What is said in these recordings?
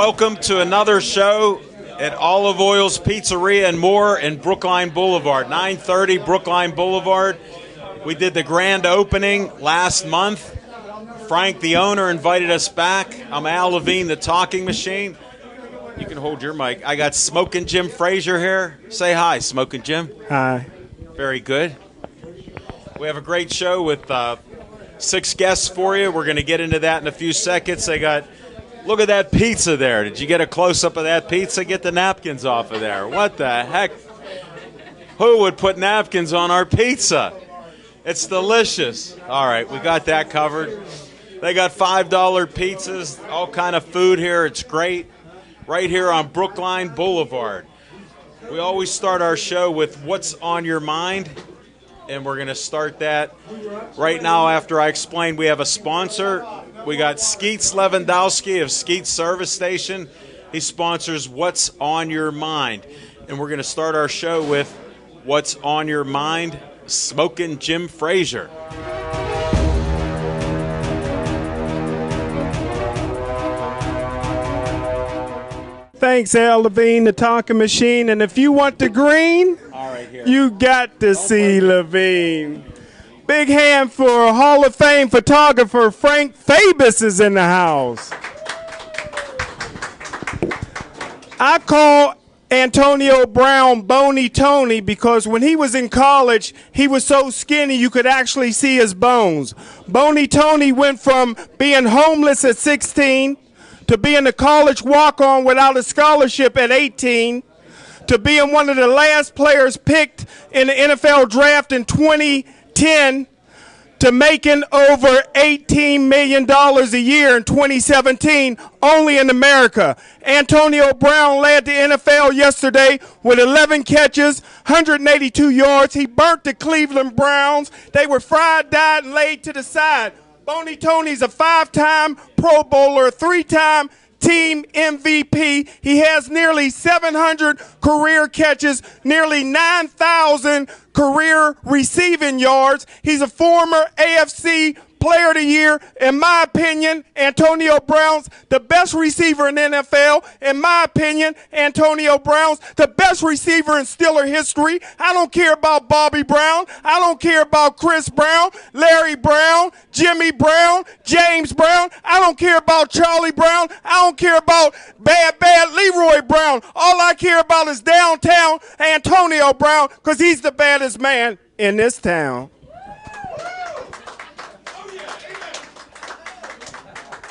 Welcome to another show at Olive Oil's Pizzeria and More in Brookline Boulevard, 930 Brookline Boulevard. We did the grand opening last month. Frank, the owner, invited us back. I'm Al Levine, the talking machine. You can hold your mic. I got Smoking Jim Frazier here. Say hi, Smoking Jim. Hi. Very good. We have a great show with 6 guests for you. We're going to get into that in a few seconds. Look at that pizza there. Did you get a close-up of that pizza? Get the napkins off of there. What the heck? Who would put napkins on our pizza? It's delicious. All right, we got that covered. They got $5 pizzas, all kind of food here. It's great. Right here on Brookline Boulevard. We always start our show with what's on your mind, and we're going to start that right now after I explain we have a sponsor. We got Skeets Lewandowski of Skeets Service Station. He sponsors What's on Your Mind. And we're going to start our show with What's on Your Mind, Smoking Jim Frazier. Thanks, Al Levine, the talking machine. And if you want the green, you got to see Levine. Big hand for Hall of Fame photographer Frank Fabus is in the house. I call Antonio Brown Bony Tony because when he was in college, he was so skinny you could actually see his bones. Bony Tony went from being homeless at 16 to being a college walk-on without a scholarship at 18 to being one of the last players picked in the NFL draft in 2010 to making over $18 million a year in 2017 only in America. Antonio Brown led the NFL yesterday with 11 catches, 182 yards. He burnt the Cleveland Browns. They were fried, dyed, and laid to the side. Bony Tony's a 5-time Pro Bowler, a 3-time team MVP. He has nearly 700 career catches, nearly 9,000 career receiving yards. He's a former AFC Player of the Year. In my opinion, Antonio Brown's the best receiver in the NFL. In my opinion, Antonio Brown's the best receiver in Steeler history. I don't care about Bobby Brown. I don't care about Chris Brown, Larry Brown, Jimmy Brown, James Brown. I don't care about Charlie Brown. I don't care about bad Leroy Brown. All I care about is downtown Antonio Brown because he's the baddest man in this town.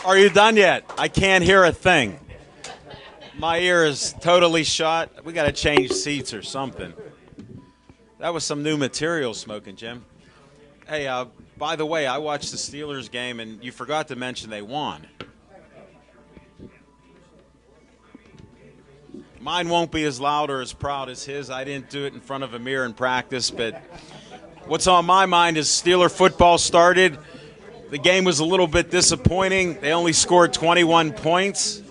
Are you done yet? I can't hear a thing. My ear is totally shot. We got to change seats or something. That was some new material, Smoking Jim. Hey, by the way, I watched the Steelers game, and you forgot to mention they won. Mine won't be as loud or as proud as his. I didn't do it in front of a mirror in practice, but what's on my mind is Steeler football started. The game was a little bit disappointing. They only scored 21 points.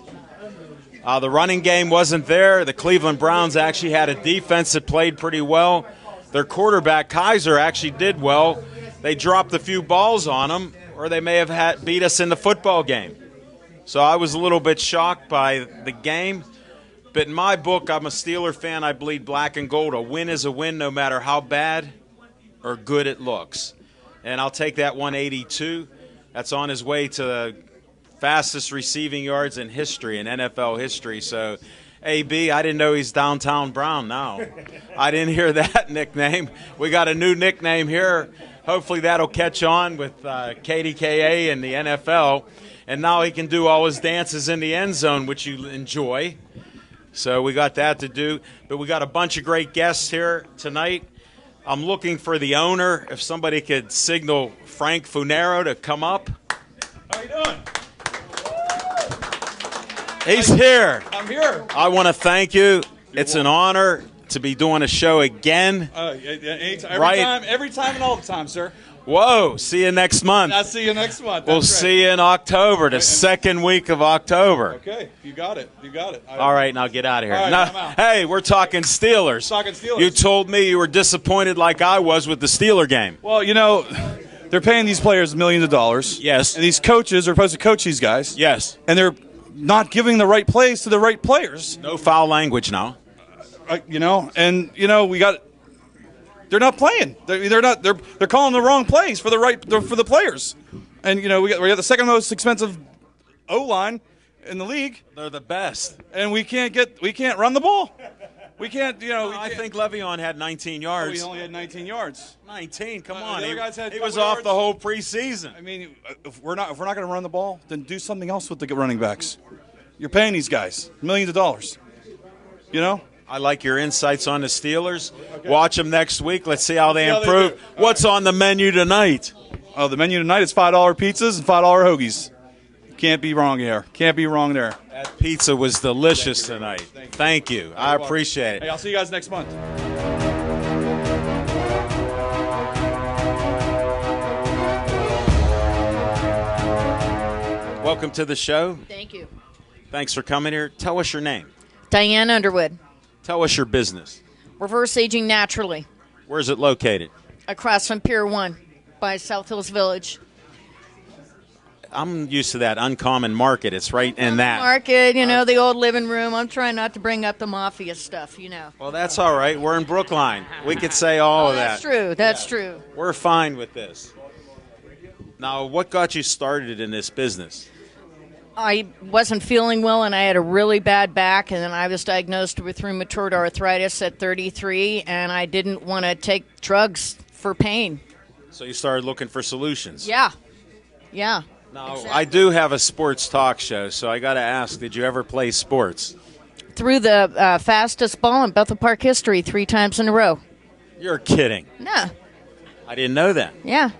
The running game wasn't there. The Cleveland Browns actually had a defense that played pretty well. Their quarterback, Kaiser, actually did well. They dropped a few balls on them, or they may have beat us in the football game. So I was a little bit shocked by the game. But in my book, I'm a Steeler fan. I bleed black and gold. A win is a win no matter how bad or good it looks. And I'll take that 182. That's on his way to the fastest receiving yards in history, in NFL history. So, AB, I didn't know he's Downtown Brown now. I didn't hear that nickname. We got a new nickname here. Hopefully that'll catch on with KDKA and the NFL. And now he can do all his dances in the end zone, which you enjoy. So we got that to do. But we got a bunch of great guests here tonight. I'm looking for the owner. If somebody could signal Frank Funero to come up. How you doing? He's here. I'm here. I want to thank you. It's an honor to be doing a show again. Every time and all the time, sir. Whoa, see you next month. I'll see you next month. We'll see you in October, the second week of October. Okay, you got it. All right, now get out of here. All right, I'm out. Hey, we're talking Steelers. You told me you were disappointed like I was with the Steeler game. Well, you know, they're paying these players millions of dollars. Yes. And these coaches are supposed to coach these guys. Yes. And they're not giving the right plays to the right players. No foul language now. We got. They're not playing. They're not. They're calling the wrong plays for the players. And we got the second most expensive O-line in the league. They're the best. And we can't run the ball. We can't. I think Le'Veon had 19 yards. He only had 19 yards. 19. Come on. The other guys had he a was couple off yards. the whole preseason. I mean, if we're not going to run the ball, then do something else with the running backs. You're paying these guys millions of dollars. I like your insights on the Steelers. Okay. Watch them next week. Let's see how they improve. What's on the menu tonight? Oh, the menu tonight is $5 pizzas and $5 hoagies. Can't be wrong here. Can't be wrong there. That pizza was delicious tonight. Thank you. I appreciate it. Hey, I'll see you guys next month. Welcome to the show. Thank you. Thanks for coming here. Tell us your name. Diane Underwood. Tell us your business. Reverse Aging Naturally. Where's it located? Across from Pier 1 by South Hills Village. I'm used to that Uncommon Market. It's right in that. Market, the old living room. I'm trying not to bring up the mafia stuff, Well, that's all right. We're in Brookline. We could say all of that. That's true. That's true. We're fine with this. Now, what got you started in this business? I wasn't feeling well, and I had a really bad back, and then I was diagnosed with rheumatoid arthritis at 33, and I didn't want to take drugs for pain. So you started looking for solutions. Yeah. Now, exactly. I do have a sports talk show, so I got to ask, did you ever play sports? Threw the fastest ball in Bethel Park history 3 times in a row. You're kidding. No. I didn't know that. Yeah.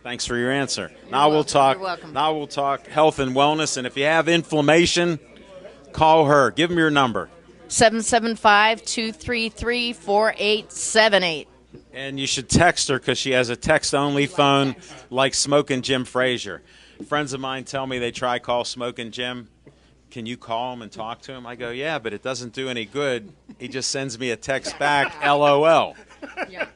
Thanks for your answer. You're welcome. Now we'll talk health and wellness, and if you have inflammation, call her. Give them your number. 775-233-4878. And you should text her because she has a text-only phone like Smoking Jim Frazier. Friends of mine tell me they try call Smoking Jim. Can you call him and talk to him? I go, yeah, but it doesn't do any good. He just sends me a text back, LOL. Yeah.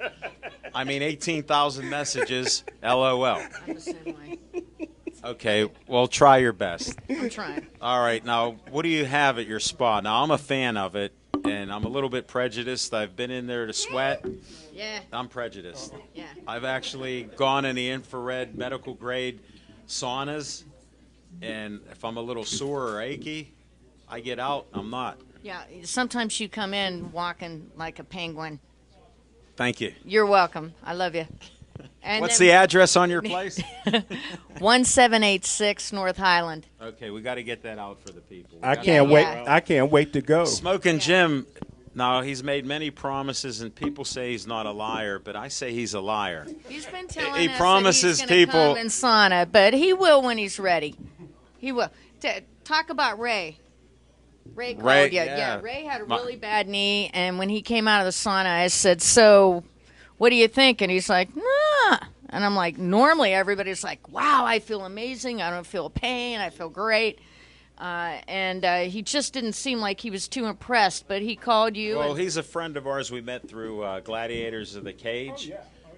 I mean, 18,000 messages, LOL. I'm the same way. Okay, well, try your best. I'm trying. All right, now, what do you have at your spa? Now, I'm a fan of it, and I'm a little bit prejudiced. I've been in there to sweat. Yeah. I'm prejudiced. Yeah. I've actually gone in the infrared medical-grade saunas, and if I'm a little sore or achy, I get out. I'm not. Yeah. Sometimes you come in walking like a penguin. Thank you. You're welcome. I love you. And What's the address on your place? 1786 North Highland. Okay, we got to get that out for the people. I can't wait. Yeah. I can't wait to go. Smoking Jim, now he's made many promises, and people say he's not a liar, but I say he's a liar. He's been telling He us promises that he's people- come in sauna, but he will when he's ready. He will. Talk about Ray. Ray called you. Yeah, Ray had a really bad knee, and when he came out of the sauna, I said, so what do you think? And he's like, nah. And I'm like, normally everybody's like, wow, I feel amazing. I don't feel pain. I feel great. And he just didn't seem like he was too impressed, but he called you. Well, and he's a friend of ours we met through Gladiators of the Cage.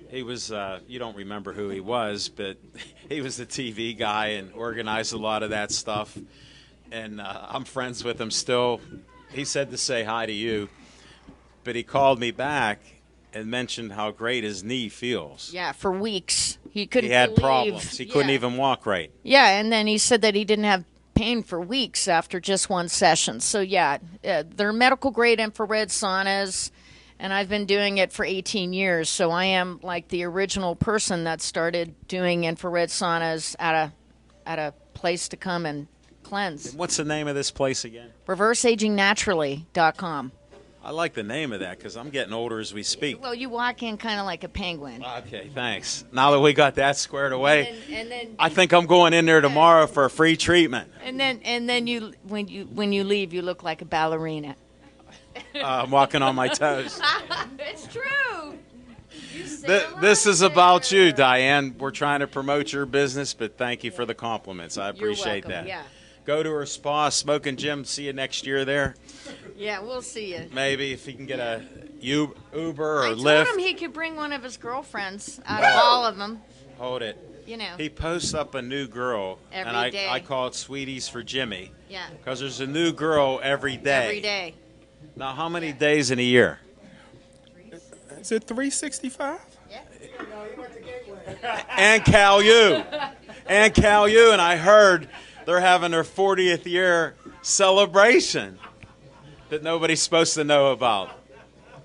He was, you don't remember who he was, but he was the TV guy and organized a lot of that stuff. And I'm friends with him still. He said to say hi to you, but he called me back and mentioned how great his knee feels. Yeah, for weeks. He couldn't He had believe. problems. He couldn't even walk right. Yeah, and then he said that he didn't have pain for weeks after just one session. So, yeah, they're medical-grade infrared saunas, and I've been doing it for 18 years. So I am like the original person that started doing infrared saunas at a place to come and cleanse. What's the name of this place again? ReverseAgingNaturally.com. I like the name of that because I'm getting older as we speak. Well, you walk in kind of like a penguin. Okay, thanks. Now that we got that squared away, And then I think I'm going in there tomorrow for a free treatment. and then you when you leave, you look like a ballerina. I'm walking on my toes. It's true. This is about you, Diane. We're trying to promote your business, but thank you for the compliments. I appreciate welcome, that. yeah. Go to her spa, Smoking Jim. See you next year there. Yeah, we'll see you. Maybe if he can get a Uber or I told Lyft. him he could bring one of his girlfriends out of all of them. Hold it. You know. He posts up a new girl, Every and day. I call it Sweeties for Jimmy. Yeah. Because there's a new girl every day. Every day. Now, how many days in a year? Is it 365? And Cal U. And Cal U. And I heard they're having their 40th year celebration that nobody's supposed to know about.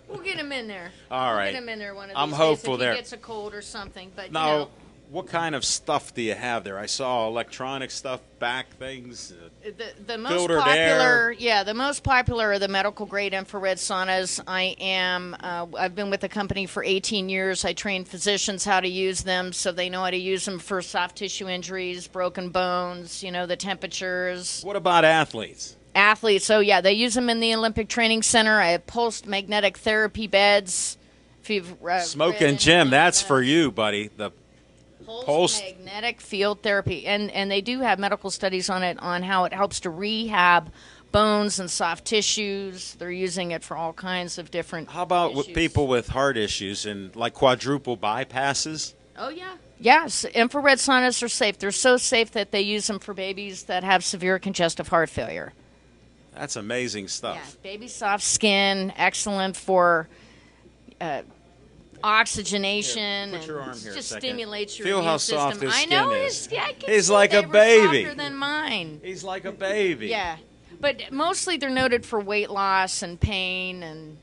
We'll get him in there. All right. We'll get him in there one of these I'm days hopeful if there. he gets a cold or something. But Now, you know, what kind of stuff do you have there? I saw electronic stuff, back things. the most filtered popular, air. the most popular are the medical grade infrared saunas. I've been with the company for 18 years. I train physicians how to use them so they know how to use them for soft tissue injuries, broken bones, the temperatures. What about athletes? Athletes, they use them in the Olympic Training Center. I have pulsed magnetic therapy beds. If you've Smoking Jim, that's for you, buddy. The Pulse magnetic field therapy, and they do have medical studies on it, on how it helps to rehab bones and soft tissues. They're using it for all kinds of different How about with issues. people with heart issues and like quadruple bypasses? Oh, yeah. Yes, infrared saunas are safe. They're so safe that they use them for babies that have severe congestive heart failure. That's amazing Yeah, stuff. baby soft skin, excellent for oxygenation. Here, put your and arm here a just second. stimulates your Feel immune how system. soft his I know skin is. I can He's see like a they were baby. softer than mine. He's like a baby. Yeah, but mostly they're noted for weight loss and pain, and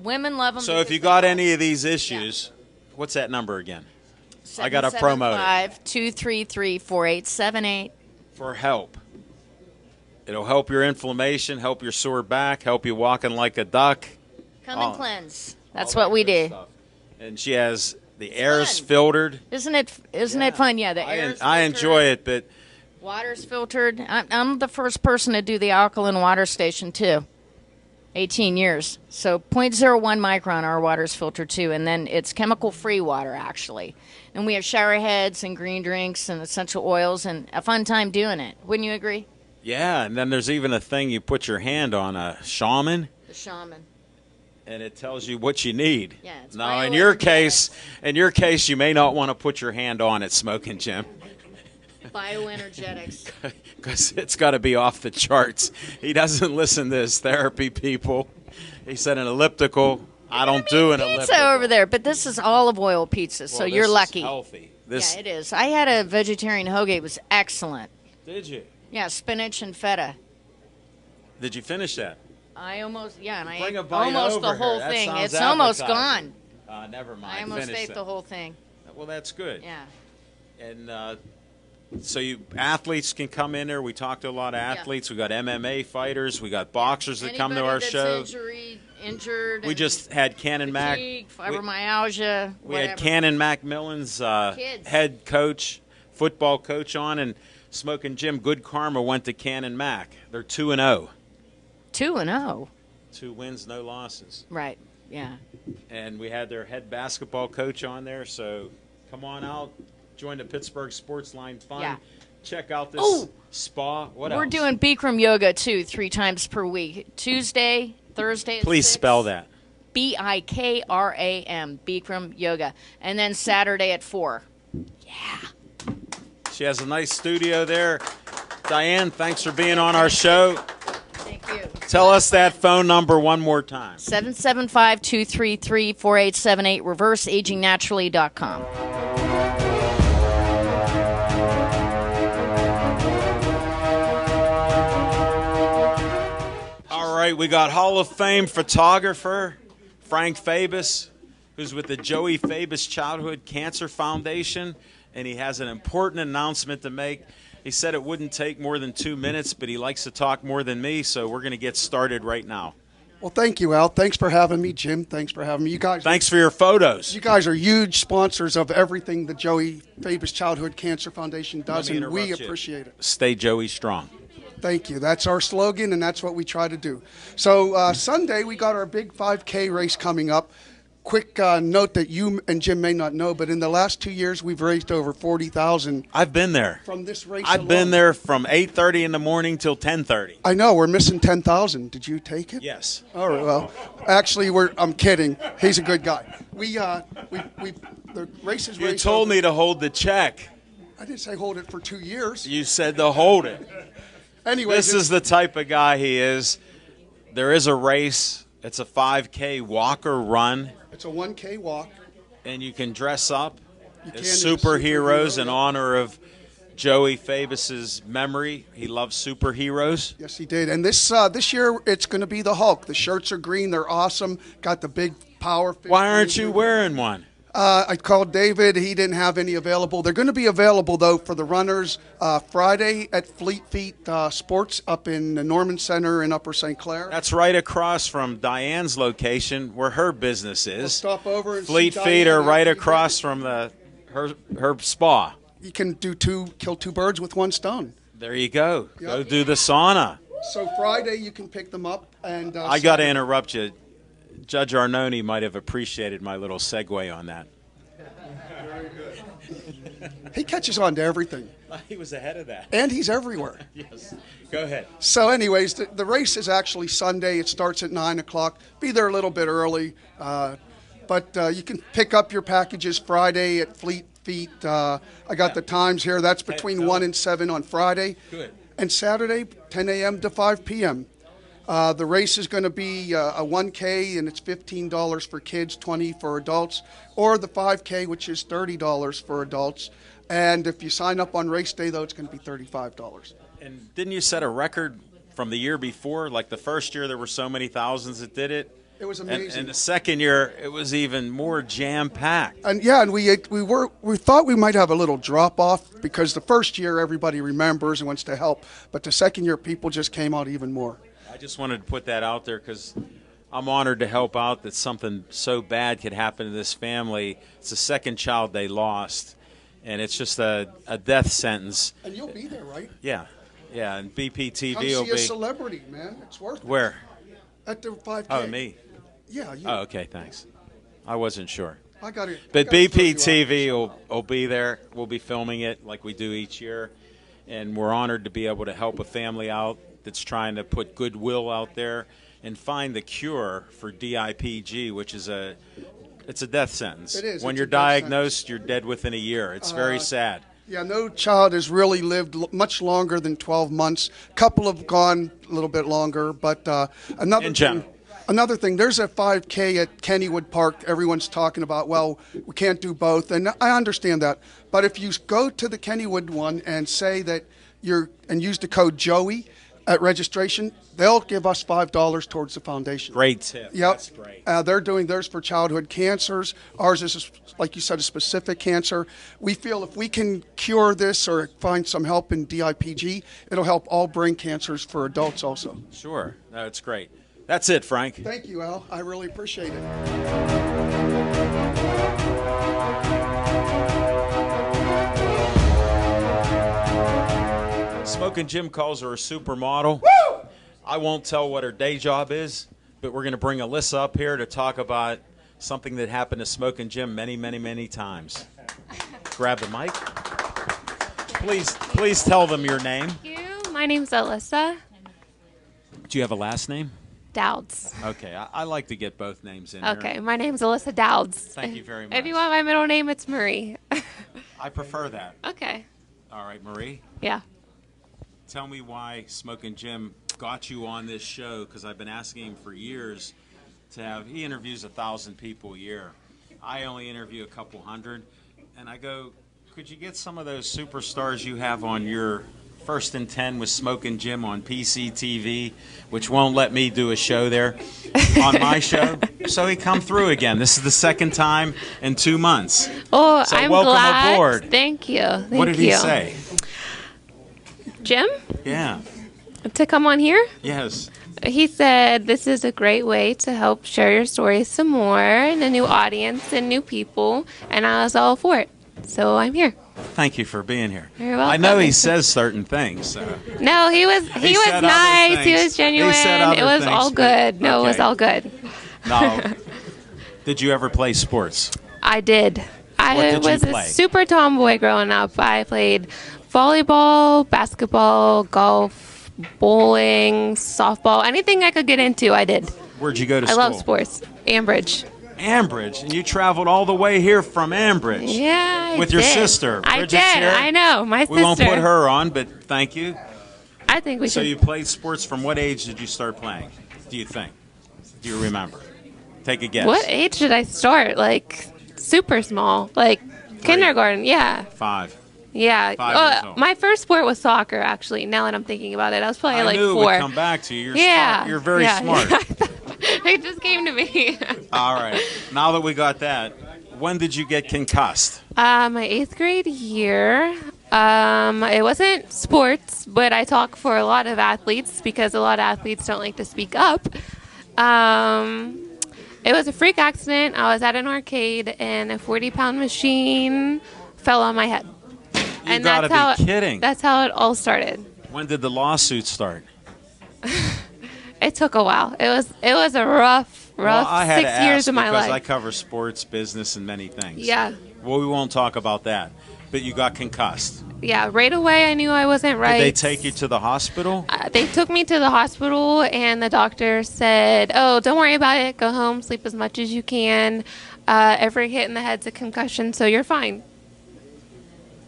women love them. So if you got any of these issues, what's that number again? I gotta promote it. 233-4878. For help. It'll help your inflammation, help your sore back, help you walking like a duck. Come Oh. and cleanse. That's All what that we good do. stuff. And she has the air's fun. filtered. Isn't it fun? Yeah, the air's I enjoy it, but Water's filtered. I'm the first person to do the alkaline water station too. 18 years. So 0.01 micron, our water's filtered too, and then it's chemical-free water actually. And we have shower heads and green drinks and essential oils, and a fun time doing it. Wouldn't you agree? yeah, and then there's even a thing you put your hand on, a shaman, The shaman. and it tells you what you need. Yeah, it's now in bioenergetics. your case, you may not want to put your hand on it, Smoking Jim, Bioenergetics. because it's got to be off the charts. He doesn't listen to his therapy people. He said an elliptical. I don't do an elliptical. Pizza over there, but this is olive oil pizza, so Well, you're this is lucky. healthy. Yeah, it is. I had a vegetarian hoagie. It was excellent. Did you? Yeah, spinach and feta. Did you finish that? I almost, and I Bring ate a bite almost over the whole here. That thing. sounds It's almost appetizing. gone. Never mind. I almost Finish ate that. the whole thing. Well, that's good. Yeah. And so you athletes can come in there. We talked to a lot of athletes. We got MMA fighters. We got boxers that come to our Anybody show. that's injured. We and just had Cannon Mac. fatigue, fibromyalgia. We had whatever. Cannon Macmillan's Kids. head coach, football coach on, and Smoking Jim. Good Karma went to Cannon Mac. They're 2-0. 2-0. 2 wins, no losses. Right. Yeah. And we had their head basketball coach on there. So come on out, join the Pittsburgh Sports Line Fun. Yeah. Check out this Oh! spa. What We're else? doing Bikram yoga too, 3 times per week. Tuesday, Thursday. At Please 6. spell that. Bikram, Bikram yoga, and then Saturday at 4. She has a nice studio there. Diane, thanks for being on our show. Thank you. Tell us that phone number one more time. 775-233-4878, reverseagingnaturally.com. All right, we got Hall of Fame photographer Frank Fabus, who's with the Joey Fabus Childhood Cancer Foundation, and he has an important announcement to make. He said it wouldn't take more than 2 minutes, but he likes to talk more than me, so we're going to get started right now. Well, thank you, Al. Thanks for having me, Jim. Thanks for having me. You guys, Thanks for your photos. you guys are huge sponsors of everything the Joey Fabus Childhood Cancer Foundation does, Let me and we interrupt you. appreciate it. Stay Joey strong. Thank you. That's our slogan, and that's what we try to do. So Sunday, we got our big 5K race coming up. Quick note that you and Jim may not know, but in the last 2 years, we've raised over $40,000 I've been there. from this race. I've been alone. there from 8:30 in the morning till 10:30. I know we're missing 10,000. Did you take it? Yes. All right. Well, actually, I'm kidding. He's a good guy. The race is You raised told over- me to hold the check. I didn't say hold it for 2 years. You said to hold it. Anyway, This is the type of guy he is. There is a race. It's a 5K walk or run, it's a 1K walk. and you can dress up You as can as a superheroes in superhero. honor of Joey Favis's memory. He loves superheroes. Yes, he did. And this year, it's going to be the Hulk. The shirts are green. They're awesome. Got the big power. Why aren't you wearing one? I called David. He didn't have any available. They're going to be available, though, for the runners Friday at Fleet Feet Sports up in the Norman Center in Upper St. Clair. That's right across from Diane's location where her business is. We'll stop over and Fleet see Feet Diane are right after you across get- from her spa. You can kill two birds with one stone. There you go. Yep. Go do the sauna. So Friday you can pick them up, and I got to interrupt you. Judge Arnone might have appreciated my little segue on that. He catches on to everything, He was ahead of that. and he's everywhere. Yes. Go ahead. So, anyways, the race is actually Sunday. It starts at 9 o'clock. Be there a little bit early, but you can pick up your packages Friday at Fleet Feet. I got the times here. That's between 1 and 7 on Friday. Good. And Saturday, 10 a.m. to 5 p.m. The race is going to be a 1K, and it's $15 for kids, $20 for adults, or the 5K, which is $30 for adults. And if you sign up on race day, though, it's going to be $35. And didn't you set a record from the year before? Like the first year, there were so many thousands that did it. It was And amazing. the second year, it was even more jam-packed. And yeah, and we thought we might have a little drop off because the first year everybody remembers and wants to help, but the second year people just came out even more. I just wanted to put that out there because I'm honored to help out that something so bad could happen to this family. It's the second child they lost, and it's just a death sentence. And you'll be there, right? Yeah, and BPTV Come will see a be celebrity, man. It's worth it. where? At the 5K. Oh, me. Yeah, you. Oh, okay, thanks. I wasn't sure. I got it. But BPTV will be there. We'll be filming it like we do each year, and we're honored to be able to help a family out that's trying to put goodwill out there and find the cure for DIPG, which is it's a death sentence. It is. When It's you're a death diagnosed, you're dead within a year. It's very sad. Yeah, no child has really lived much longer than 12 months. A couple have gone a little bit longer, but In general. Another thing, there's a 5K at Kennywood Park. Everyone's talking about, well, we can't do both, and I understand that. But if you go to the Kennywood one and say that and use the code Joey at registration, they'll give us $5 towards the foundation. Great tip. Yep. That's great. They're doing theirs for childhood cancers. Ours is, like you said, a specific cancer. We feel if we can cure this or find some help in DIPG, it'll help all brain cancers for adults also. Sure. No, it's great. That's it, Frank. Thank you, Al. I really appreciate it. Smoking Jim calls her a supermodel. I won't tell what her day job is, but we're going to bring Alyssa up here to talk about something that happened to Smoking Jim many, many, many times. Grab the mic. Please tell them your name. Thank you. My name's Alyssa Do you have a last name? Dowds. Okay, I like to get both names in Okay, here. my name's Alyssa Dowds. Thank you very If you much. want my middle name, it's Marie. I prefer that. Okay. All right, Marie, Yeah. tell me why Smoking Jim got you on this show, because I've been asking him for years to have, he interviews 1,000 people a year. I only interview a couple hundred, and I go, could you get some of those superstars you have on your First and 10 with Smoking Jim on PCTV, which won't let me do a show there, on my show? So he come through again. This is the second time in 2 months. Oh, So I'm welcome glad. aboard. Thank you. Thank What did you. he say? Jim, Yeah. to come on here? Yes. He said this is a great way to help share your story some more and a new audience and new people, and I was all for it. So I'm here. Thank you for being here. You're I know he welcome. says certain things. So. No, he was He was said other nice. He things. was genuine. He said other It was things, all but- good. No, it was okay. all good. No. Did you ever play sports? I did. What I did you was a play? super tomboy growing up. I played volleyball, basketball, golf, bowling, softball, anything I could get into, I did. Where'd you go to I school? love sports. Ambridge. Ambridge, and you traveled all the way here from Ambridge. Yeah, I with your did. sister. I Bridget's did. here. I know, my sister. We won't put her on, but thank you. I think we So should. you played sports from what age did you start playing? Do you think? Do you remember? Take a guess. What age did I start? Like super small, like kindergarten. Yeah, 5. yeah. 5 years old. My first sport was soccer. Actually, now that I'm thinking about it, I was probably I like knew 4. it would come back to you. You're yeah, smart. You're very yeah. smart. It just came to me. All right. Now that we got that, when did you get concussed? My 8th grade year. It wasn't sports, but I talk for a lot of athletes because a lot of athletes don't like to speak up. It was a freak accident. I was at an arcade and a 40-pound machine fell on my head. You gotta be kidding. That's how it all started. When did the lawsuit start? It took a while. It was a rough Well, I had 6 to years ask of my because life. I cover sports, business, and many things. Yeah. Well, we won't talk about that. But you got concussed. Yeah, right away I knew I wasn't right. Did they take you to the hospital? They took me to the hospital, and the doctor said, "Oh, don't worry about it. Go home, sleep as much as you can. Every hit in the head's a concussion, so you're fine."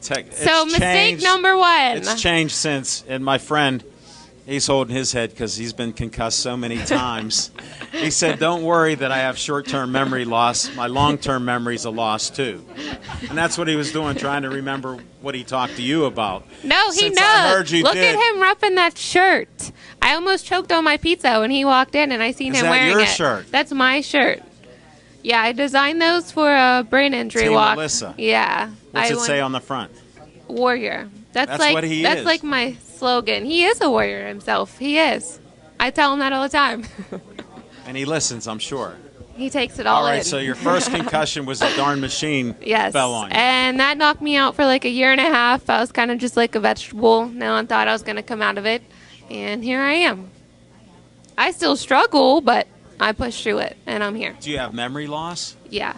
So mistake number 1. It's changed since, and my friend, he's holding his head because he's been concussed so many times. He said, "Don't worry that I have short-term memory loss. My long-term memory's a loss too." And that's what he was doing, trying to remember what he talked to you about. No, he Since knows. I heard you Look did. at him repping that shirt. I almost choked on my pizza when he walked in, and I seen Is him that wearing your it. shirt? That's my shirt. Yeah, I designed those for a brain injury Team walk. Melissa. Yeah. What's I it say on the front? Warrior. That's what he That's is. like my slogan. He is a warrior himself. He is. I tell him that all the time. And he listens, I'm sure. He takes it all All right, in. so your first concussion was the darn machine Yes. fell on you. And that knocked me out for like a year and a half. I was kind of just like a vegetable. No one thought I was going to come out of it. And here I am. I still struggle, but I pushed through it, and I'm here. Do you have memory loss? Yeah.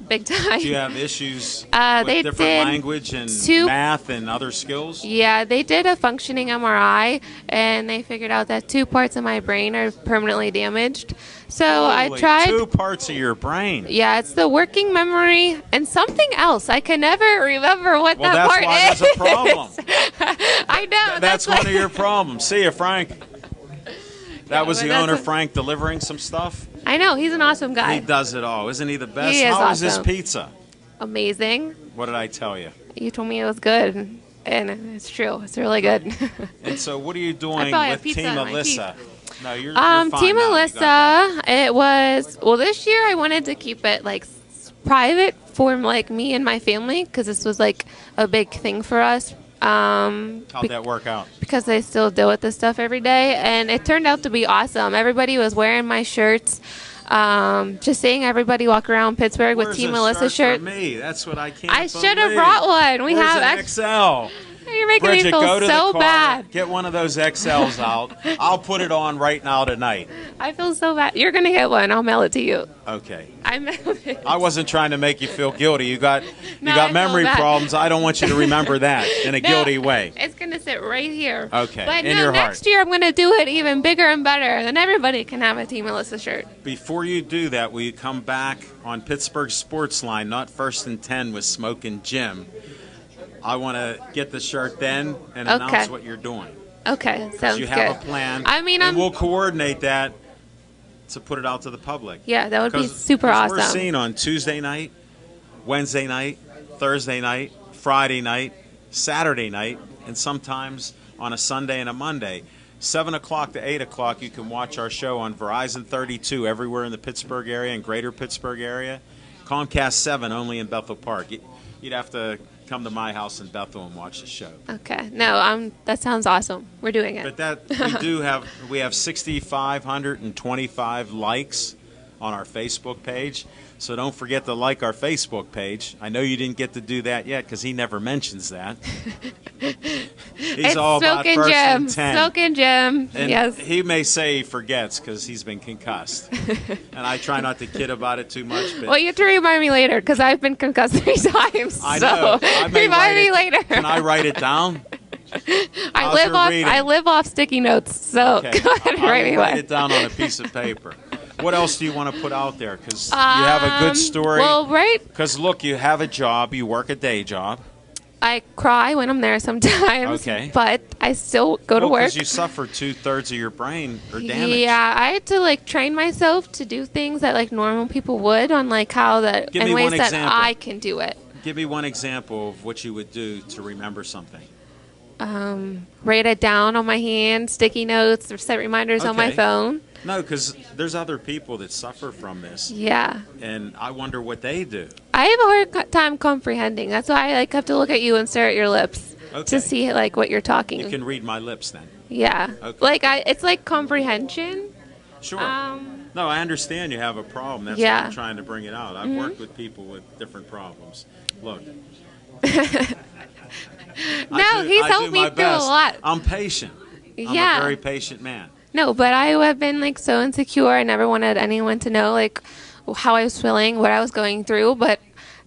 Big time. Do you have issues They with different did language and 2 math and other skills? Yeah, they did a functioning MRI, and they figured out that 2 parts of my brain are permanently damaged. So I Holy, tried. 2 parts of your brain. Yeah, it's the working memory and something else. I can never remember what Well, that that's part why is. there's a problem. I know. That's like, one of your problems. See you, Frank. That was but the that's owner, a- Frank, delivering some stuff. I know. He's an awesome guy. He does it all. Isn't he the best? He is How was his awesome. pizza? Amazing. What did I tell you? You told me it was good, and it's true. It's really good. And so what are you doing probably have with pizza Team in my Alyssa? No, you're fine Team now. You got Alyssa, it was, well, this year I wanted to keep it like private for like me and my family because this was like a big thing for us. How'd that work out? Because I still deal with this stuff every day, and it turned out to be awesome. Everybody was wearing my shirts. Just seeing everybody walk around Pittsburgh with Where's Team a Alyssa shirt. for me? That's what I can't I should have believe. brought one. We Where's have an XL. You're making Bridget, me feel go to so the car, bad. get one of those XLs out. I'll put it on right now tonight. I feel so bad. You're gonna get one. I'll mail it to you. Okay. I mailed it. I wasn't trying to make you feel guilty. You got No, I feel memory bad. problems. I don't want you to remember that in a No, guilty way. It's gonna sit right here. Okay, But in no, your next heart. year I'm gonna do it even bigger and better. Then everybody can have a Team Alyssa shirt. Before you do that, will you come back on Pittsburgh Sports Line, not First and 10 with Smokin' Jim? I want to get the shirt then and announce Okay. what you're doing. Okay, sounds You good. have a plan. I mean, and we'll coordinate that to put it out to the public. Yeah, that would be 'Cause- super 'cause We're awesome. seen on Tuesday night, Wednesday night, Thursday night, Friday night, Saturday night, and sometimes on a Sunday and a Monday. 7 o'clock to 8 o'clock, you can watch our show on Verizon 32 everywhere in the Pittsburgh area and greater Pittsburgh area. Comcast 7 only in Bethel Park. You'd have to come to my house in Bethel and watch the show. Okay, no, that sounds awesome. We're doing it. But that we have 6,525 likes on our Facebook page. So don't forget to like our Facebook page. I know you didn't get to do that yet because he never mentions that. He's It's all about Smokin' first Jim. and 10. Smokin' Jim. And Yes. he may say he forgets because he's been concussed. And I try not to kid about it too much. But Well, you have to remind me later because I've been concussed 3 times. I so know. I may remind write me it- later. Can I write it down? I How's your reading? live off sticky notes. So Okay. go ahead and I write will me write one. it down on a piece of paper. What else do you want to put out there? Because you have a good story. Well, right. Because look, you have a job. You work a day job. I cry when I'm there sometimes. Okay. But I still go to work. Because you suffered 2/3 of your brain or damage. Yeah, I had to like train myself to do things that like normal people would on like how that Give in me ways one that example. I can do it. Give me one example of what you would do to remember something. Write it down on my hand, sticky notes, or set reminders on my Okay. phone. No, because there's other people that suffer from this, Yeah. and I wonder what they do. I have a hard time comprehending. That's why I like have to look at you and stare at your lips Okay. to see like what you're talking. You can read my lips then. Yeah. Okay. Like it's like comprehension. Sure. Um, No, I understand you have a problem. That's Yeah. why I'm trying to bring it out. I've worked with people with different problems. Look. No, he's I helped do me my through a best. lot. I'm patient. I'm Yeah. a very patient man. No, but I have been like so insecure. I never wanted anyone to know like how I was feeling, what I was going through. But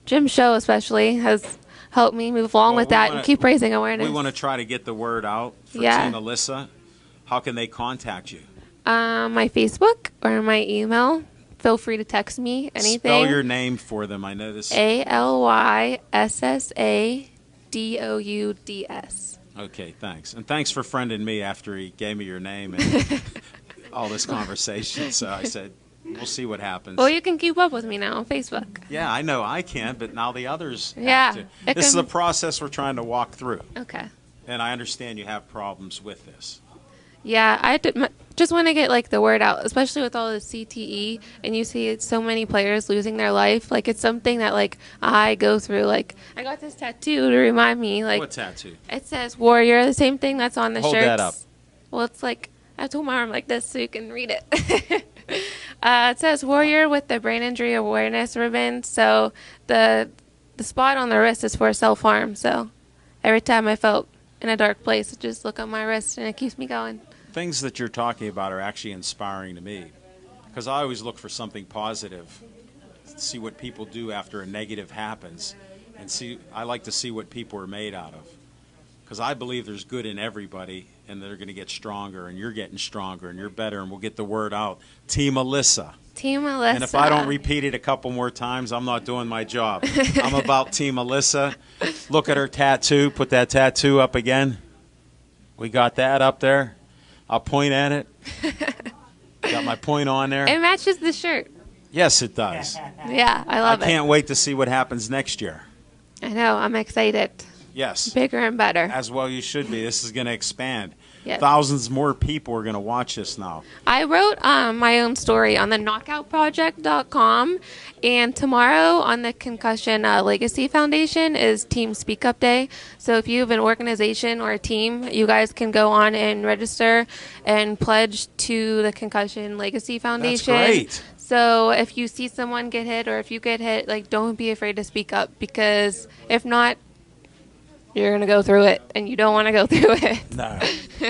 Jim's show especially has helped me move along Well, with we that wanna- and keep raising awareness. We want to try to get the word out for Yeah. Team Alyssa. How can they contact you? My Facebook or my email. Feel free to text me anything. Spell your name for them. I know this. ALYSSADOUDS. Okay, thanks. And thanks for friending me after he gave me your name and all this conversation. So I said, we'll see what happens. Well, you can keep up with me now on Facebook. Yeah, I know I can, but now the others Yeah, have to. it This is can- the process we're trying to walk through. Okay. And I understand you have problems with this. Yeah, just want to get like the word out, especially with all the CTE, and you see so many players losing their life. Like it's something that like I go through. Like I got this tattoo to remind me. Like What tattoo? it says Warrior, the same thing that's on the Hold shirts. that up. Well, it's like I told my arm like this so you can read it. It says Warrior with the brain injury awareness ribbon. So the spot on the wrist is for self harm. So every time I felt in a dark place, I just look at my wrist and it keeps me going. Things that you're talking about are actually inspiring to me because I always look for something positive, see what people do after a negative happens, and I like to see what people are made out of because I believe there's good in everybody and they're going to get stronger and you're getting stronger and you're better and we'll get the word out. Team Alyssa. Team Alyssa. And if I don't repeat it a couple more times, I'm not doing my job. I'm about Team Alyssa. Look at her tattoo. Put that tattoo up again. We got that up there. I'll point at it. Got my point on there. It matches the shirt. Yes, it does. Yeah, I love I it. can't wait to see what happens next year. I know. I'm excited. Yes. Bigger and better. As well you should be. This is going to expand. Yes. Thousands more people are going to watch this now. I wrote my own story on the knockoutproject.com, and tomorrow on the Concussion Legacy Foundation is Team Speak Up Day. So if you have an organization or a team, you guys can go on and register and pledge to the Concussion Legacy Foundation. great. So if you see someone get hit or if you get hit, like don't be afraid to speak up because if not, you're going to go through it, and you don't want to go through it. No.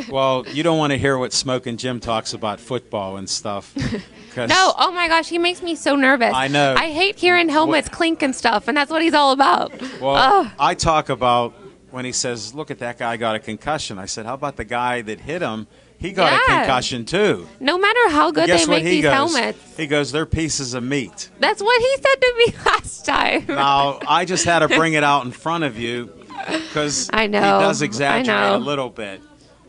Well, you don't want to hear what Smoking Jim talks about football and stuff. 'cause No, oh my gosh, he makes me so nervous. I know. I hate hearing helmets clink and stuff, and that's what he's all about. Well, Ugh. I talk about when he says, look at that guy got a concussion. I said, how about the guy that hit him? He got a Yeah. concussion too. No matter how good Guess they what make he these goes? helmets, He goes, they're pieces of meat. that's what he said to me last time. Now, I just had to bring it out in front of you because I know. he does I exaggerate know. a little bit.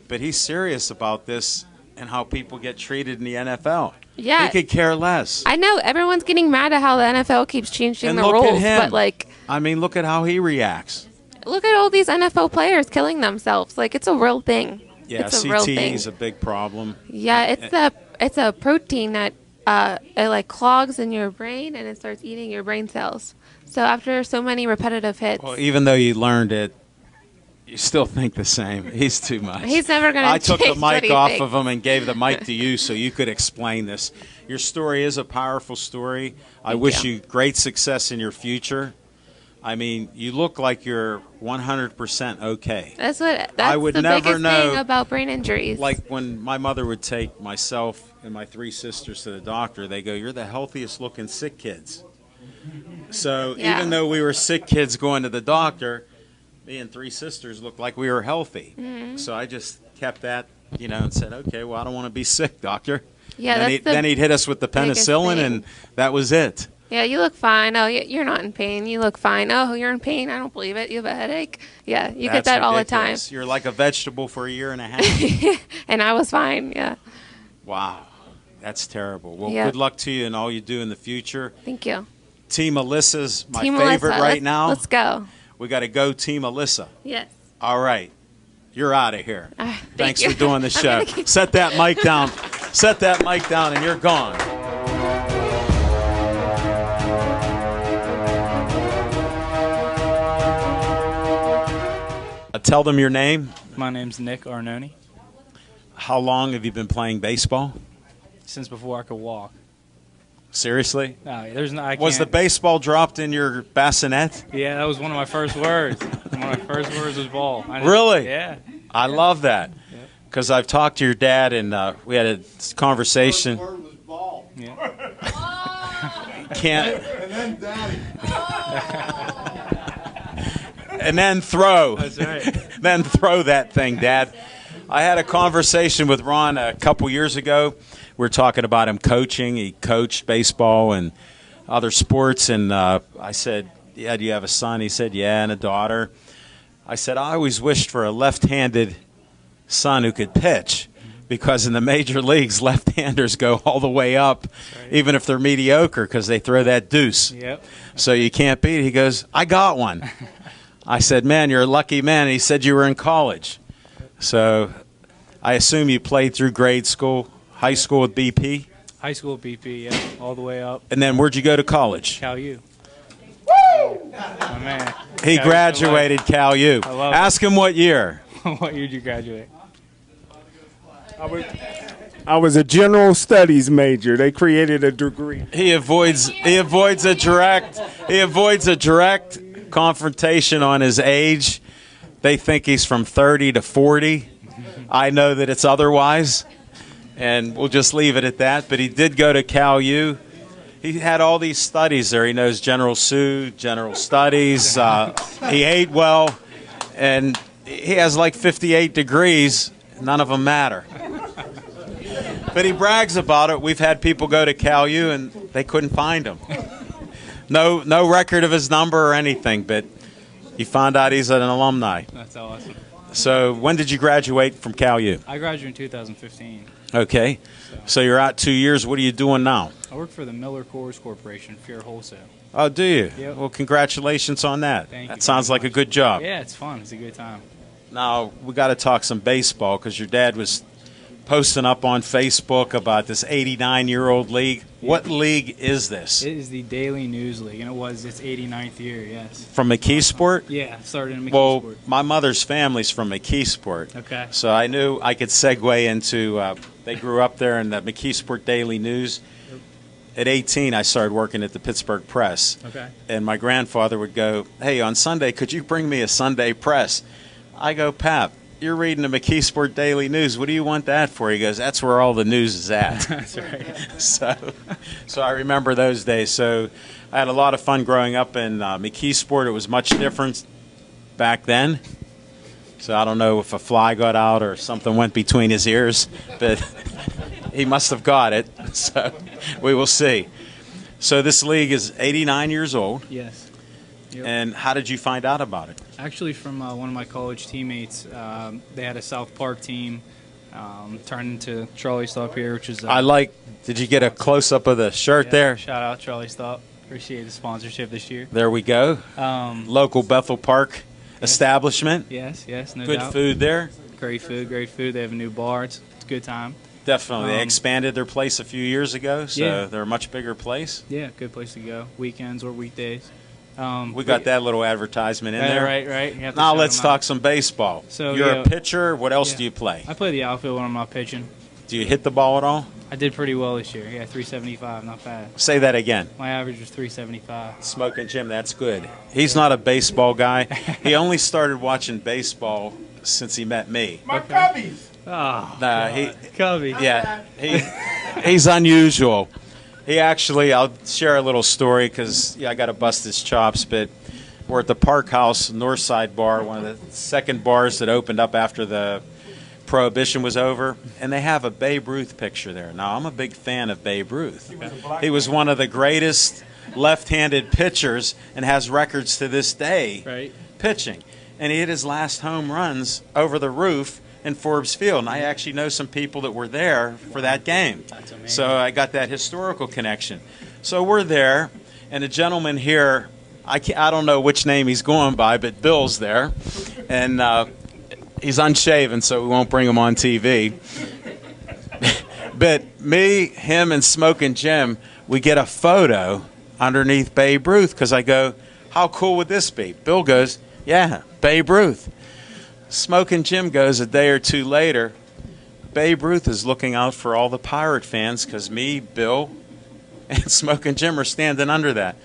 But he's serious about this and how people get treated in the NFL. Yeah. He could care less. I know everyone's getting mad at how the NFL keeps changing And the look rules, at him. but like, I mean, look at how he reacts. look at all these NFL players killing themselves. Like, it's a real thing. Yeah, it's a real CTE thing. is a big problem. Yeah, it's a protein that it like clogs in your brain and it starts eating your brain cells. So after so many repetitive hits, Well, even though you learned it, you still think the same. He's too much. He's never gonna I took the change what mic he off thinks. of him and gave the mic to you so you could explain this. Your story is a powerful story. I wish you great success in your future. I mean, you look like you're 100% okay. that's I would the never biggest know- thing about brain injuries. Like when my mother would take myself and my three sisters to the doctor, they go, "You're the healthiest looking sick kids." So Yeah. even though we were sick kids going to the doctor, me and three sisters looked like we were healthy. Mm-hmm. So I just kept that, and said, "Okay, well, I don't want to be sick, doctor." Yeah, then he'd hit us with the biggest penicillin, thing. and that was it. Yeah, you look fine. Oh, you're not in pain. You look fine. Oh, you're in pain. I don't believe it. You have a headache. Yeah, you get That's that all the time. ridiculous. You're like a vegetable for a year and a half. And I was fine. Yeah. Wow, that's terrible. Well, Yeah. good luck to you and all you do in the future. Thank you. Team Alyssa's my Team favorite Alyssa, right now. Let's go. We got to go Team Alyssa. Yes. All right. You're out of here. Thanks you. for doing the I'm show. gonna keep- Set that mic down. Set that mic down, and you're gone. Tell them your name. My name's Nick Arnone. How long have you been playing baseball? Since before I could walk. Seriously? No, there's no. I Was the can't- baseball dropped in your bassinet? Yeah, that was one of my first words. One of my first words was ball. Really? Yeah. I love that. Because I've talked to your dad, and we had a conversation. Can't. And then throw. That's right. Then throw that thing, Dad. I had a conversation with Ron a couple years ago. We were talking about him coaching. He coached baseball and other sports. And I said, yeah, do you have a son? He said, yeah, and a daughter. I said, I always wished for a left-handed son who could pitch, because in the major leagues, left-handers go all the way up, even if they're mediocre, because they throw that deuce. Yep. So you can't beat it. He goes, I got one. I said, man, you're a lucky man. And he said you were in college. So I assume you played through grade school, high school with BP, High school at BP, yeah, all the way up. and then where'd you go to college? Cal U. Woo! My man. He Cal U for graduated Cal U. I love it. Ask him what year. life. What year did you graduate? I was a general studies major. They created a degree. He avoids a direct confrontation on his age. They think he's from 30 to 40. I know that it's otherwise, and we'll just leave it at that. But he did go to Cal U. He had all these studies there. He knows General Sue, General Studies. He ate well, and he has like 58 degrees. None of them matter. But he brags about it. We've had people go to Cal U, and they couldn't find him. No record of his number or anything, but you found out he's an alumni. That's awesome. So when did you graduate from Cal U? I graduated in 2015. Okay. So you're out 2 years. What are you doing now? I work for the Miller Coors Corporation, Fair Wholesale. Oh, do you? Yep. Well, congratulations on that. Thank That you sounds very like a much. good job. Yeah, it's fun. It's a good time. Now, we got to talk some baseball, because your dad was posting up on Facebook about this 89-year-old league. What league is this? It is the Daily News League, and it was its 89th year, yes. From McKeesport? Yeah, started in Well, McKeesport. my mother's family's from McKeesport. Okay. So I knew I could segue into, they grew up there in the McKeesport Daily News. At 18, I started working at the Pittsburgh Press. Okay. And my grandfather would go, hey, on Sunday, could you bring me a Sunday Press? I go, Pap, you're reading the McKeesport Daily News. What do you want that for? He goes, that's where all the news is at. That's right. So I remember those days. So I had a lot of fun growing up in McKeesport. It was much different back then. So I don't know if a fly got out or something went between his ears, but he must have got it. So we will see. So this league is 89 years old. Yes. Yep. And how did you find out about it? Actually, from one of my college teammates, they had a South Park team turned into Charlie Stop here, which is. Did you get a close up of the shirt there? Shout out Charlie Stop. Appreciate the sponsorship this year. There we go. Local Bethel Park establishment. Yes, no Good doubt. food there. Great food. They have a new bar. It's a good time. Definitely. They expanded their place a few years ago, so Yeah. they're a much bigger place. Yeah, good place to go. Weekends or weekdays. We got that little advertisement in there. Right. You have to Now shout let's them talk out. some baseball. So, You're yeah. a pitcher. What else Yeah. do you play? I play the outfield when I'm not pitching. Do you hit the ball at all? I did pretty well this year. Yeah, 375, not bad. Say that again. My average was 375. Smoking Jim, that's good. He's not a baseball guy. He only started watching baseball since he met me. Oh, Cubby. Yeah, he's unusual. He actually, I'll share a little story because I got to bust his chops, but we're at the Park House Northside Bar, one of the second bars that opened up after the Prohibition was over, and they have a Babe Ruth picture there. Now, I'm a big fan of Babe Ruth. He was one of the greatest left-handed pitchers and has records to this day pitching. And he hit his last home runs over the roof in Forbes Field. And I actually know some people that were there for that game. So I got that historical connection. So we're there, and a gentleman here, I don't know which name he's going by, but Bill's there. And he's unshaven, so we won't bring him on TV. But me, him, and Smokin' Jim, we get a photo underneath Babe Ruth because I go, how cool would this be? Bill goes, yeah, Babe Ruth. Smokin' Jim goes a day or two later, Babe Ruth is looking out for all the Pirate fans because me, Bill, and Smokin' Jim are standing under that.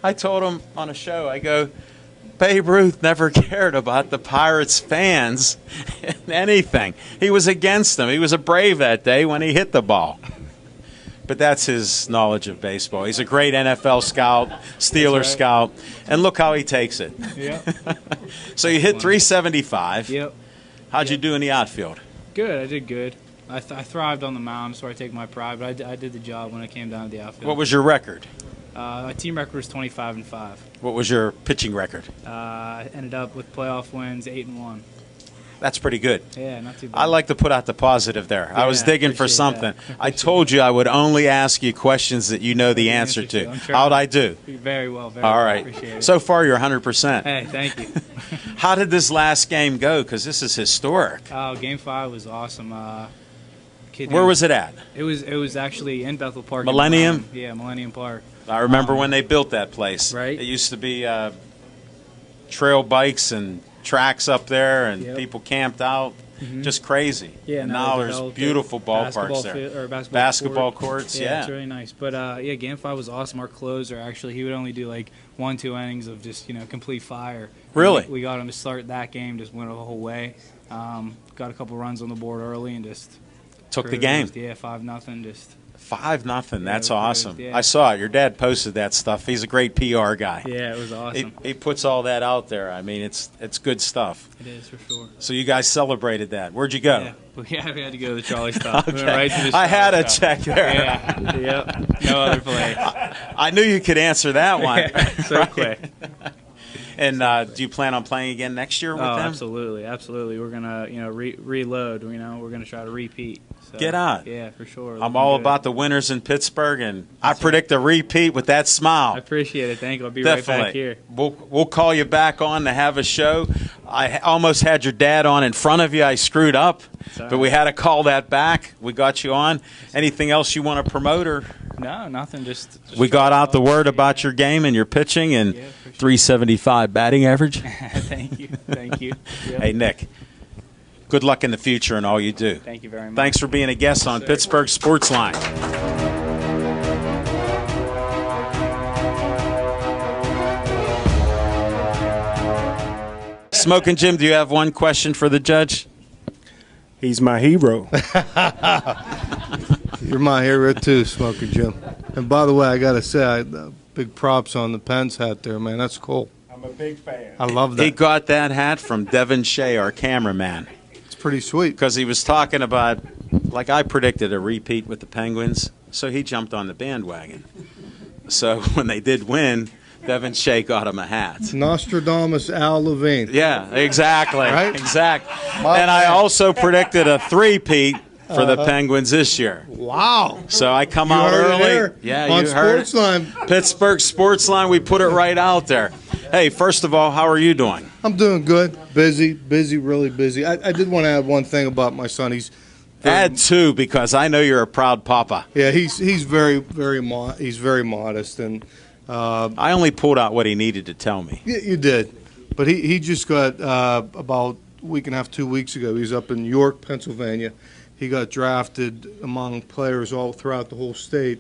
I told him on a show, I go, Babe Ruth never cared about the Pirates fans anything. He was against them. He was a Brave that day when he hit the ball. But that's his knowledge of baseball. He's a great NFL scout, Steeler scout, and look how he takes it. Yep. So you hit 375. Yep. How'd you do in the outfield? Good. I did good. I thrived on the mound, so I take my pride. But I did the job when it came down to the outfield. What was your record? My team record was 25-5. What was your pitching record? Ended up with playoff wins 8-1. That's pretty good. Yeah, not too bad. I like to put out the positive there. I was digging for something. I told you I would only ask you questions that you know the answer to. How'd I do? Very well. All right. Appreciate it. So far, you're 100%. Hey, thank you. How did this last game go? Because this is historic. Oh, Game 5 was awesome. Where was it at? It was actually in Bethel Park. Millennium? Yeah, Millennium Park. I remember when they built that place. Right. It used to be trail bikes and tracks up there, and people camped out. Just crazy. Yeah, and now there's beautiful ballparks there. Basketball courts. Yeah, it's really nice. But yeah, Game 5 was awesome. Our closer, actually, he would only do like 1-2 innings of just complete fire. Really? We got him to start that game, just went the whole way. Got a couple runs on the board early and just took the game. Yeah, 5-0. Just 5-0. That's awesome. Yeah. I saw it. Your dad posted that stuff. He's a great PR guy. Yeah, it was awesome. He puts all that out there. I mean, it's good stuff. It is for sure. So you guys celebrated that. Where'd you go? Yeah, we had to go to the Charlie stop. Okay. We went right to the I had to stop. check there. Yeah. Yep. No other place. I knew you could answer that one. So Right. quick. And do you plan on playing again next year with them? Absolutely. We're gonna, reload. We're gonna try to repeat. So, Get out. Yeah, for sure. I'm all about the winners in Pittsburgh, and I predict a repeat with that smile. I appreciate it. Thank you. I'll be Definitely. right back here. We'll call you back on to have a show. I almost had your dad on in front of you. I screwed up, but we had to call that back. We got you on. Anything else you want to promote? Or No, nothing. Just we got out the word about your game and your pitching and 375 batting average. Thank you. Yep. Hey, Nick. Good luck in the future and all you do. Thank you very much. Thanks for being a guest on Pittsburgh Sportsline. Smokin' Jim, do you have one question for the judge? He's my hero. You're my hero too, Smokin' Jim. And by the way, I gotta say, big props on the Pens hat there, man. That's cool. I'm a big fan. I love that. He got that hat from Devin Shea, our cameraman. It's pretty sweet. Because he was talking about, like I predicted, a repeat with the Penguins, so he jumped on the bandwagon. So when they did win, Devin Shea got him a hat. Nostradamus Al Levine. Yeah, exactly. Right? Exactly. My And I man. also predicted a three-peat for the Penguins this year. Wow. So I come You out heard it early. here Yeah, on you heard it. Sportsline. Pittsburgh Sportsline, we put it right out there. Hey, first of all, how are you doing? I'm doing good. Busy, really busy. I did want to add one thing about my son. He's Add two, because I know you're a proud papa. yeah, he's very modest, and I only pulled out what he needed to tell me. you did, but he just got about a week and a half, 2 weeks ago. He's up in York, Pennsylvania. He got drafted among players all throughout the whole state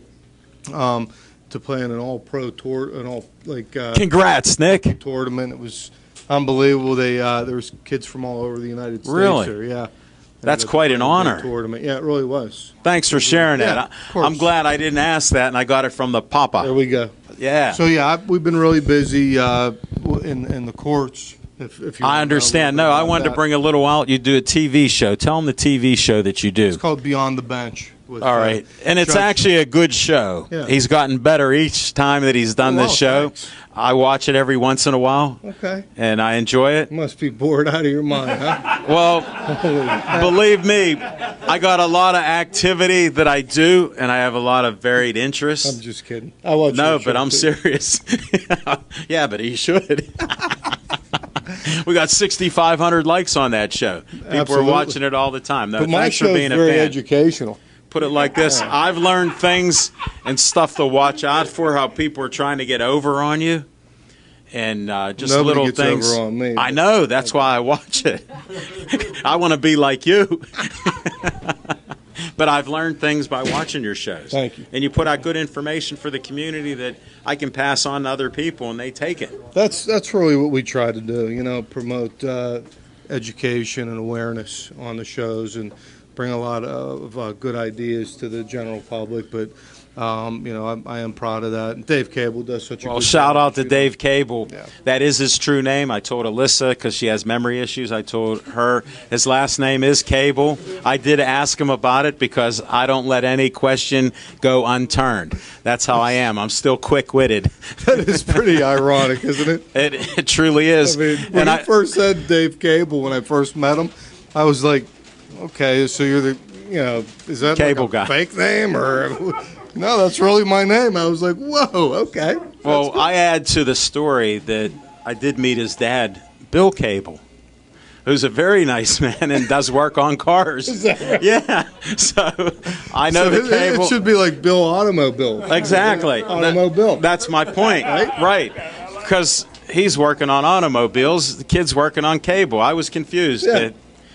to play in an all-pro tour, Congrats, Nick. tournament. It was unbelievable. There was kids from all over the United States Really? there. Yeah. That's And quite an the honor. tournament. Yeah, it really was. Thanks for sharing Yeah, that. of course. I'm glad I didn't ask that, and I got it from the There papa. we go. Yeah. So yeah, we've been really busy in the courts, If you I understand. No, I wanted to bring a little out. You do a TV show. Tell them the TV show that you do. It's called Beyond the Bench. With, All right. And it's Judge- actually a good show. Yeah. He's gotten better each time that he's done Oh, this show. thanks. I watch it every once in a while. Okay. And I enjoy it. You must be bored out of your mind, huh? Well, believe me, I got a lot of activity that I do, and I have a lot of varied interests. I'm just kidding. I watch No, your show, but I'm too. serious. Yeah, but he should. We got 6,500 likes on that show. People Absolutely. are watching it all the time. No, But my thanks for show's being a very fan. educational. Put it like this: I've learned things and stuff to watch out for. How people are trying to get over on you, and just Nobody little gets things. over on me. I know. That's why I watch it. I want to be like you. But I've learned things by watching your shows. Thank you. And you put out good information for the community that I can pass on to other people, and they take it. That's really what we try to do. You know, promote education and awareness on the shows, and bring a lot of good ideas to the general public. But you know, I am proud of that. And Dave Cable does such a Well, good shout job. out to Dave Cable. Yeah. That is his true name. I told Alyssa because she has memory issues. I told her his last name is Cable. I did ask him about it because I don't let any question go unturned. That's how I am. I'm still quick-witted. That is pretty ironic, isn't it? It truly is. I mean, when And he first said Dave Cable, when I first met him, I was like, okay, so you're the, you know, is that Cable like a guy. fake name or? No, that's really my name. I was like, whoa, okay. Well, I add to the story that I did meet his dad, Bill Cable, who's a very nice man and does work on cars. Is that right? Yeah. So I know So the Cable. It should be like Bill Automobile. Exactly. Automobile. That's my point. Right. Because he's working on automobiles, the kid's working on cable. I was confused, Yeah. but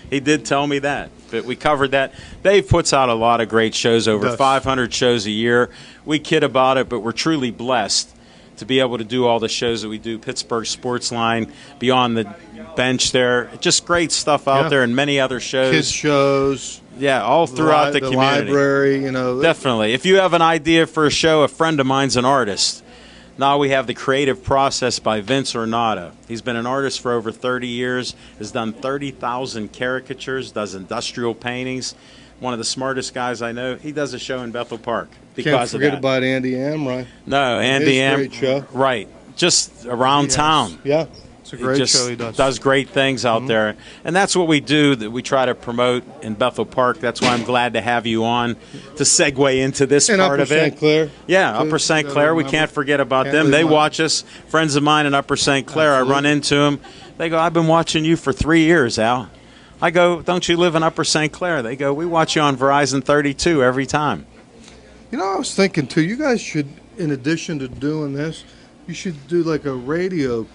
he did tell me that. But we covered that. Dave puts out a lot of great shows, over Does. 500 shows a year. We kid about it, but we're truly blessed to be able to do all the shows that we do. Pittsburgh Sportsline, Beyond the Bench there. Just great stuff out Yeah. there, and many other shows. Kids shows. Yeah, all throughout the community. library, you know. Definitely. If you have an idea for a show, a friend of mine's an artist. Now we have The Creative Process by Vince Ornato. He's been an artist for over 30 years, has done 30,000 caricatures, does industrial paintings. One of the smartest guys I know. He does a show in Bethel Park because Can't of forget that. about Andy Amrine. No, Andy His Am. great show. Right. Just around town. Yeah, it's a great Just show he does. great things out there, and that's what we do. That we try to promote in Bethel Park. That's why I'm glad to have you on to segue into this And part Upper of it. St. Clair. Yeah, too. Upper St. Gotta Clair. We remember. can't forget about Can't them. leave They them out. watch us. Friends of mine in Upper St. Clair. I run into them. They go, "I've been watching you for 3 years, Al." I go, "Don't you live in Upper St. Clair?" They go, "We watch you on Verizon 32 every time." You know, I was thinking too. You guys should, in addition to doing this, you should do like a radio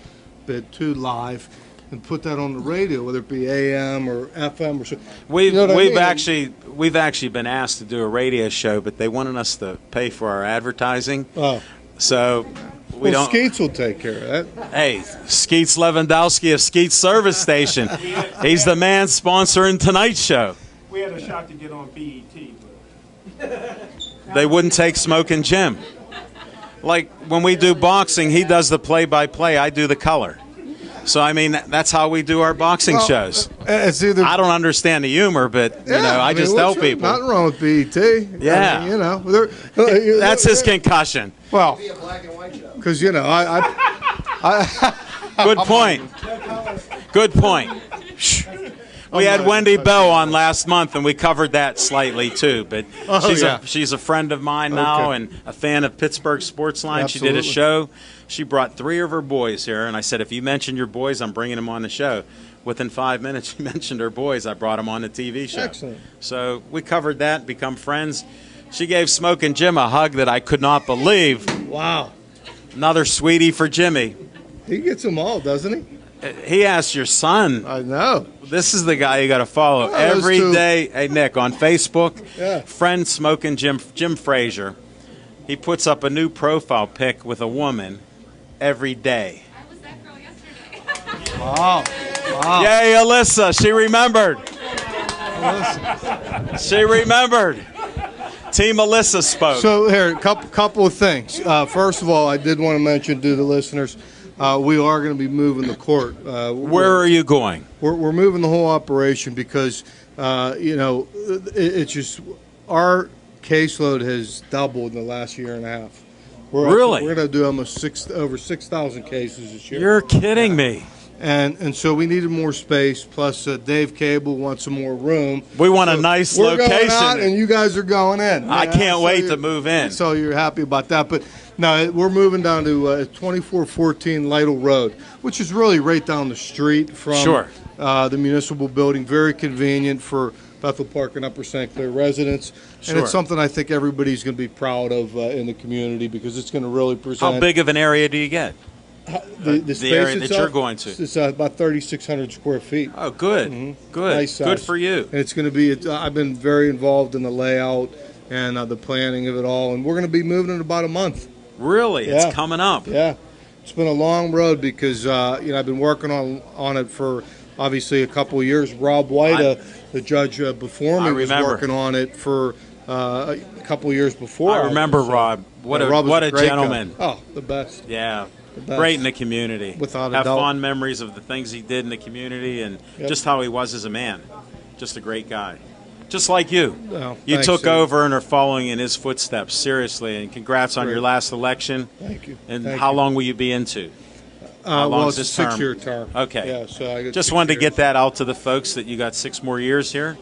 bit too live, and put that on the radio, whether it be AM or FM or something. We've You know what I we've mean? actually been asked to do a radio show, but they wanted us to pay for our advertising, Oh, so we well, don't. Skeets will take care of that. Hey, Skeets Lewandowski of Skeets Service Station. He's the man sponsoring tonight's show. We had a shot to get on BET, but They wouldn't take Smoking Jim. Like when we do boxing, he does the play-by-play. I do the color. So I mean, that's how we do our boxing Well, shows. It's either. I don't understand the humor, but you know, I mean, just tell what's- people. Nothing wrong with BET. Yeah. I mean, you know, they're- That's his concussion. Well, because you know, Good point. Good point. We had Wendy Bell on last month, and we covered that slightly too. But Oh, yeah. she's a friend of mine now, Okay. and a fan of Pittsburgh Sportsline. She did a Absolutely. show. She brought 3 of her boys here, and I said, if you mention your boys, I'm bringing them on the show. Within 5 minutes, she mentioned her boys. I brought them on the TV show. Excellent. So we covered that, become friends. She gave Smoking Jim a hug that I could not believe. wow, Another sweetie for Jimmy. he gets them all, doesn't he? He asked your son. I know. This is the guy you got to follow Yeah, those every two. day. Hey, Nick, on Facebook, Yeah. friend Smoking Jim Frazier. He puts up a new profile pic with a woman every day. Wow. Yay, Alyssa. She remembered. She remembered. Team Alyssa spoke. So here, a couple of things. First of all, I did want to mention to the listeners, we are going to be moving the court. Where are you going? We're moving the whole operation because, it's just our caseload has doubled in the last year and a half. Really? We're going to do almost over 6,000 cases this year. You're kidding me. And so we needed more space. Plus, Dave Cable wants some more room. We want a nice we're location. Going out and you guys are going in. I can't wait to move in. So you're happy about that. But no, we're moving down to 2414 Lytle Road, which is really right down the street from the municipal building. Very convenient for Bethel Park and Upper St. Clair residents. And it's something I think everybody's going to be proud of in the community because it's going to really present. How big of an area do you get? The space area itself, that you're going to. It's about 3,600 square feet. Oh, good. Good. Nice size. Good for you. And it's going to be, I've been very involved in the layout and the planning of it all. And we're going to be moving in about a month. Really? Yeah. It's coming up. Yeah. It's been a long road because, I've been working on it for obviously a couple of years. Rob White, the judge before me, was working on it for a couple of years before. I remember Rob. What a gentleman. Guy. Oh, the best. Yeah. Great in the community. Without a Have doubt. fond memories of the things he did in the community and just how he was as a man. Just a great guy. Just like you. Oh, you thanks, took sir. over and are following in his footsteps, seriously. And congrats on your last election. Thank you. And Thank how you. long will you be into? How long well, is it's this a term? 6-year term. Okay. Yeah, so I got just 6 wanted to years. get that out to the folks that you got 6 more years here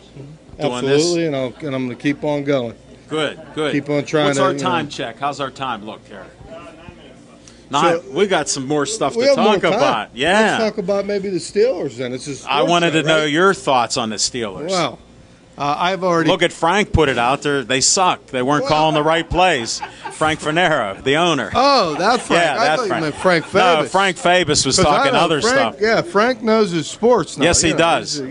doing Absolutely, this. and I'm going to keep on going. Good, good. Keep on trying What's to, our you time know. check? How's our time look, Karen? We got some more stuff We to have more talk time. about. Yeah. Let's talk about maybe the Steelers then. It's just I wanted to know your thoughts on the Steelers. Well, I've already Look at Frank put it out there. They suck. They weren't calling the right plays. Frank Fanero, the owner. Oh, that Frank. Yeah, I that thought Frank. you meant Frank Fabus. No, Frank Fabus was 'Cause I talking know other Frank, stuff. Yeah, Frank knows his sports now. Yes, he you know, does.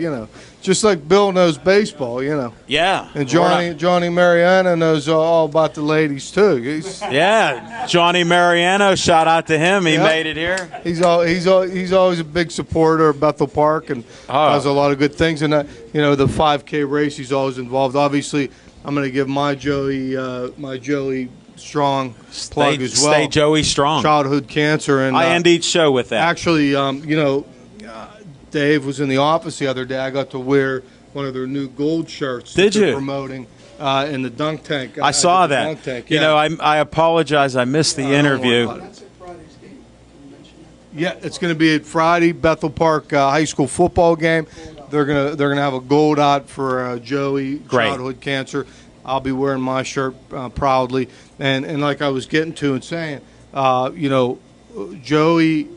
Just like Bill knows baseball, Yeah. And Johnny Mariano knows all about the ladies too. Yeah, Johnny Mariano. Shout out to him. He made it here. He's always a big supporter of Bethel Park and does a lot of good things. And the 5K race, he's always involved. Obviously, I'm going to give my Joey Strong plug as well. Stay Joey Strong. Childhood cancer, and I end each show with that. Actually, Dave was in the office the other day. I got to wear one of their new gold shirts. Did that they're you? Promoting in the dunk tank. I saw the that. Dunk tank, I apologize. I missed the interview. Yeah, it's going to be at Friday, Bethel Park high school football game. They're gonna have a gold out for Joey childhood cancer. I'll be wearing my shirt proudly, and like I was getting to and saying, Joey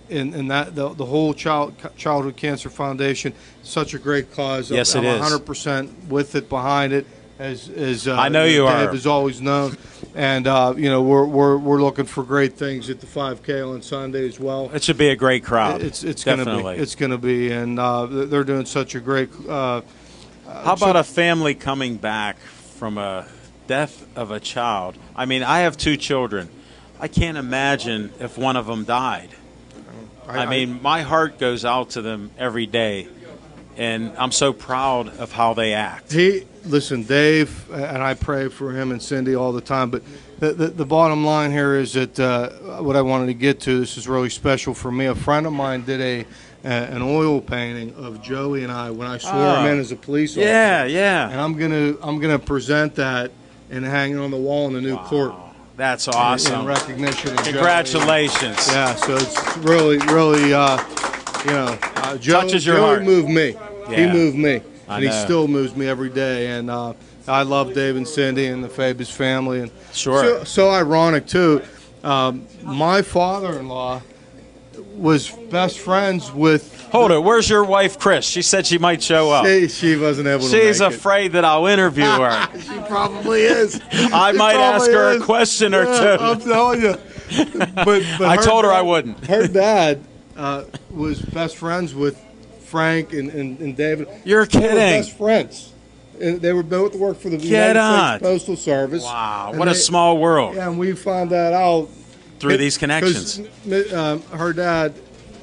and that the whole childhood cancer foundation, such a great cause. Yes, I'm it is. 100% with it, behind it. As I know you Dave are. has always known, and we're looking for great things at the 5K on Sunday as well. It should be a great crowd. It's going to be, and they're doing such a great. How about a family coming back from a death of a child? I mean, I have 2 children. I can't imagine if one of them died. I mean, my heart goes out to them every day, and I'm so proud of how they act. Listen, Dave, and I pray for him and Cindy all the time, but the bottom line here is that what I wanted to get to, this is really special for me. A friend of mine did an oil painting of Joey and I when I swore him in as a police officer. Yeah. And I'm gonna present that and hang it on the wall in the new court. That's awesome. In recognition of Congratulations. Joey. Yeah, so it's really, touches your Joey heart. moved me. Yeah. He moved me. I And he know. still moves me every day. And I love Dave and Cindy and the Fabus family. And Sure. So ironic, too. My father-in-law was best friends with... Hold it. Where's your wife, Chris? She said she might show up. She wasn't able to She's make it. afraid that I'll interview her. She probably is. I might ask her a question or two. I'm telling you. But I told her I wouldn't. Her dad was best friends with Frank and David. You're They were kidding. best friends. And they were both worked for the Get United out. States Postal Service. Wow, And what a small world. Yeah, and we found that out Through these connections. 'cause, her dad,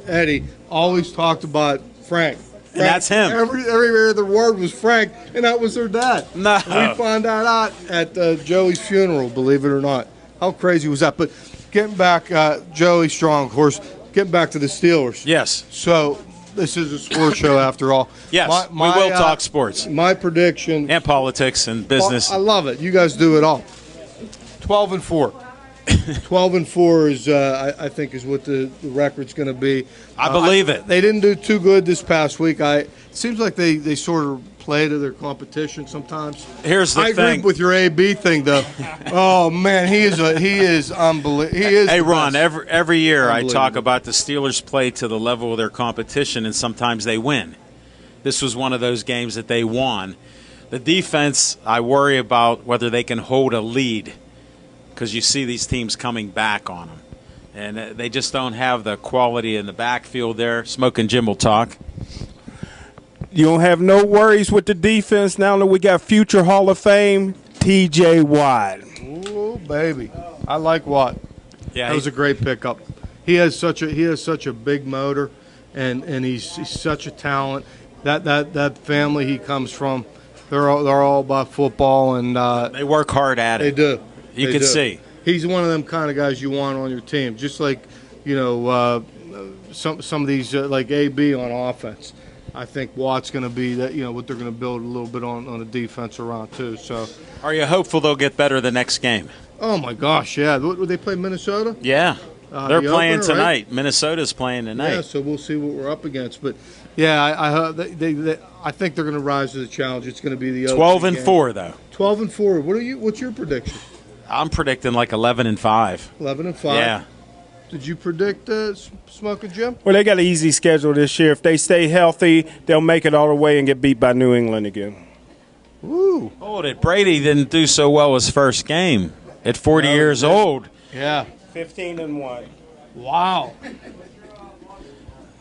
Eddie, always talked about Frank. And that's him. Every other word was Frank, and that was her dad. No. And we found that out at Joey's funeral, believe it or not. How crazy was that? But getting back, Joey Strong, of course, getting back to the Steelers. Yes. So this is a sports show after all. Yes, we will talk sports. My prediction. And politics and business. I love it. You guys do it all. 12-4. 12-4 is, I think, is what the record's going to be. I believe it. They didn't do too good this past week. It seems like they sort of play to their competition sometimes. Here's the I thing. agree with your AB thing, though. Oh man, he is unbelievable. He is. Hey, the Ron. best. Every year I talk about the Steelers play to the level of their competition, and sometimes they win. This was one of those games that they won. The defense, I worry about whether they can hold a lead, because you see these teams coming back on them. And they just don't have the quality in the backfield there. Smoke and Jim will talk. You don't have no worries with the defense now that we got future Hall of Fame T.J. Watt. Ooh, baby, I like Watt. Yeah, that was a great pickup. He has such a big motor, and he's such a talent. That family he comes from, they're all about football, and they work hard at they it. do. You can see. He's one of them kind of guys you want on your team, just like some of these like AB on offense. I think Watt's going to be that, what they're going to build a little bit on the defense around too. So, are you hopeful they'll get better the next game? Oh my gosh, yeah. Would they play Minnesota? Yeah, they're the playing opener, tonight. right? Minnesota's playing tonight. Yeah, so we'll see what we're up against. But yeah, I think they're going to rise to the challenge. It's going to be the 12-4 though. 12-4. What's your prediction? I'm predicting like 11-5. 11-5. Yeah. Did you predict Smoking Jim? Well, they got an easy schedule this year. If they stay healthy, they'll make it all the way and get beat by New England again. Woo. Oh, that Brady didn't do so well his first game at 40 years old. Yeah. 15-1. Wow.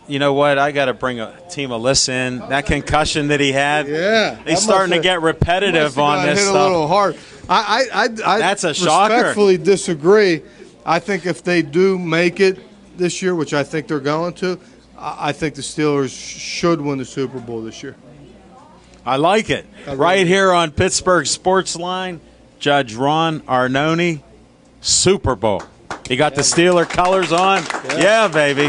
You know what? I got to bring Team Alyssa in. That concussion that he had. Yeah. He's starting to get repetitive on this hit stuff. A little hard. I That's a shocker. Respectfully disagree. I think if they do make it this year, which I think they're going to, I think the Steelers should win the Super Bowl this year. I like it. Right here on Pittsburgh Sports Line, Judge Ron Arnone, Super Bowl. He got the Steeler colors on. Yeah, baby.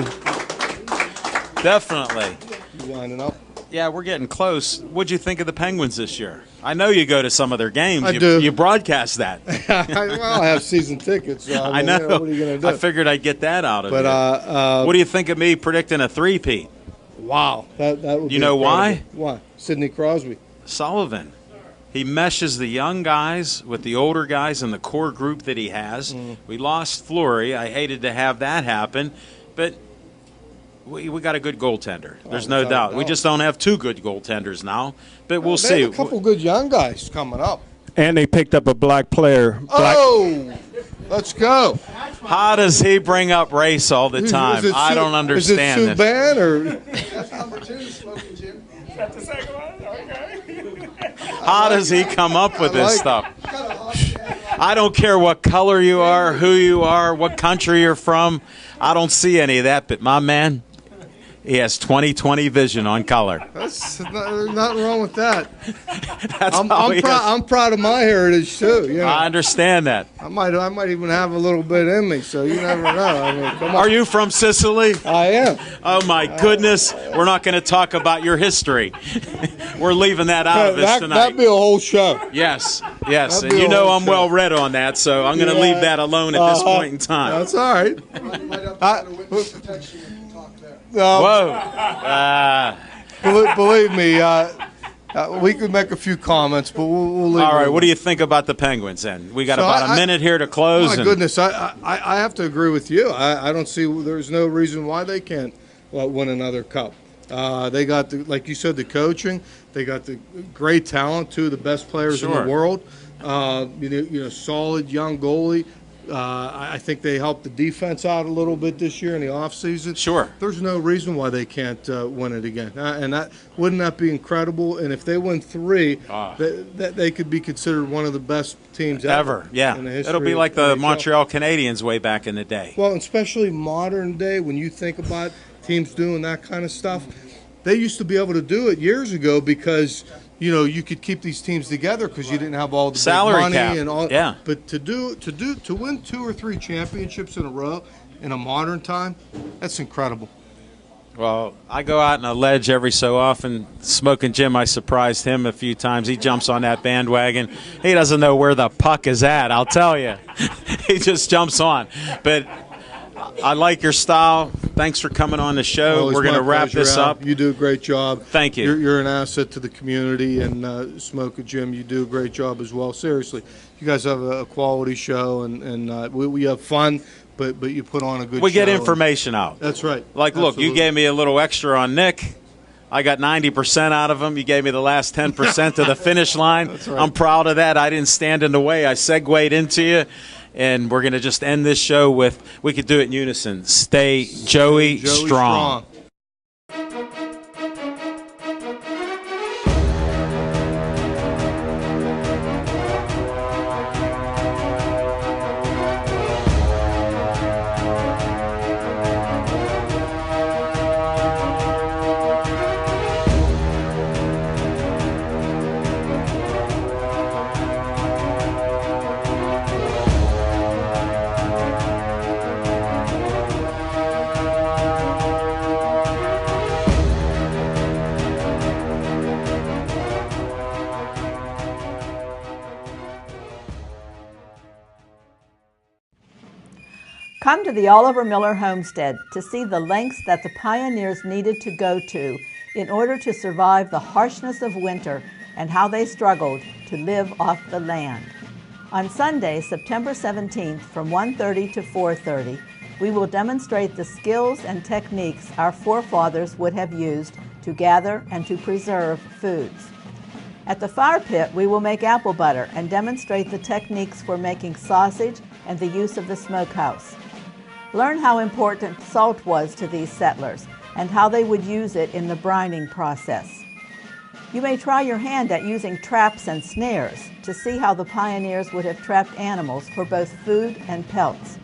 Definitely. You winding up? Yeah, we're getting close. What'd you think of the Penguins this year? I know you go to some of their games. I do. You broadcast that. Well, I have season tickets. So I know. What are you going to do? I figured I'd get that out of you. But what do you think of me predicting a three-peat? Wow. That would You be know incredible. why? Why? Sidney Crosby. Sullivan. He meshes the young guys with the older guys in the core group that he has. We lost Fleury. I hated to have that happen, but we got a good goaltender. There's no doubt. We just don't have two good goaltenders now, but we'll They see. have a couple good young guys coming up. And they picked up a black player. Let's go. How does he bring up race all the time? I don't understand Is it this. Subban or? That's number 2, Smoking Jim. That's the second one? Okay. How does he come up with this stuff? Kind of hot. I don't care what color you are, who you are, what country you're from. I don't see any of that, but my man, he has 20/20 vision on color. There's nothing wrong with that. That's I'm how he is. I'm proud of my heritage too. You know, I understand that. I might even have a little bit in me. So you never know. I mean, come on. Are you from Sicily? I am. Oh, my goodness. We're not going to talk about your history. We're leaving that out of this tonight. That'd be a whole show. Yes. That'd And be you a know whole I'm show. well read on that, so I'm going to leave that alone at this point in time. That's all right. You might have to get a witness protection and talk there. Whoa. Believe me, we could make a few comments, but we'll leave. All right, it what do alone. you think about the Penguins then? We got So about a minute here to close. My and goodness, I have to agree with you. I don't see there's no reason why they can't win another cup. They got like you said, the coaching. They got the great talent, two of the best players in Sure. the world. Solid young goalie. I think they helped the defense out a little bit this year in the offseason. Sure. There's no reason why they can't win it again. And wouldn't that be incredible? And if they win 3, they could be considered one of the best teams ever. Yeah. in the history It'll be of like the NHL. Montreal Canadiens way back in the day. Well, especially modern day, when you think about teams doing that kind of stuff, they used to be able to do it years ago because you could keep these teams together because you didn't have all the Salary big money cap. and all. Yeah. But to win 2 or 3 championships in a row in a modern time, that's incredible. Well, I go out on a ledge every so often. Smoking Jim, I surprised him a few times. He jumps on that bandwagon. He doesn't know where the puck is at, I'll tell you. He just jumps on. But I like your style. Thanks for coming on the show. Well, we're going to wrap pleasure, this Al. up. You do a great job. Thank you. You're an asset to the community, and Smoking Jim, you do a great job as well. Seriously, you guys have a quality show, and we have fun. But you put on a good show. We get information out. That's right. Like, look, you Absolutely. gave me a little extra on Nick. I got 90% out of him. You gave me the last 10% to the finish line. That's right. I'm proud of that. I didn't stand in the way. I segued into you. And we're going to just end this show with, we could do it in unison. Stay Joey strong. Come to the Oliver Miller Homestead to see the lengths that the pioneers needed to go to in order to survive the harshness of winter and how they struggled to live off the land. On Sunday, September 17th from 1:30 to 4:30, we will demonstrate the skills and techniques our forefathers would have used to gather and to preserve foods. At the fire pit, we will make apple butter and demonstrate the techniques for making sausage and the use of the smokehouse. Learn how important salt was to these settlers and how they would use it in the brining process. You may try your hand at using traps and snares to see how the pioneers would have trapped animals for both food and pelts.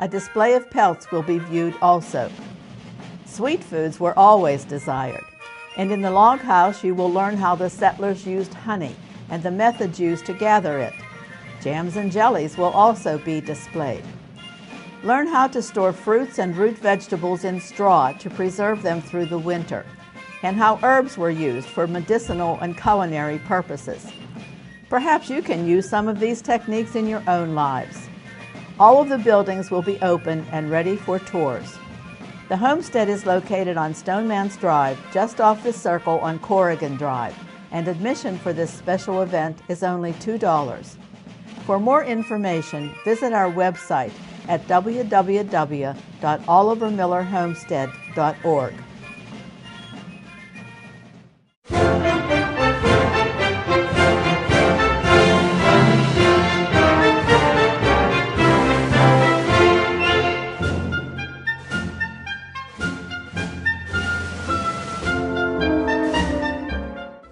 A display of pelts will be viewed also. Sweet foods were always desired, and in the log house you will learn how the settlers used honey and the methods used to gather it. Jams and jellies will also be displayed. Learn how to store fruits and root vegetables in straw to preserve them through the winter, and how herbs were used for medicinal and culinary purposes. Perhaps you can use some of these techniques in your own lives. All of the buildings will be open and ready for tours. The homestead is located on Stoneman's Drive, just off the circle on Corrigan Drive, and admission for this special event is only $2. For more information, visit our website at www.olivermillerhomestead.org.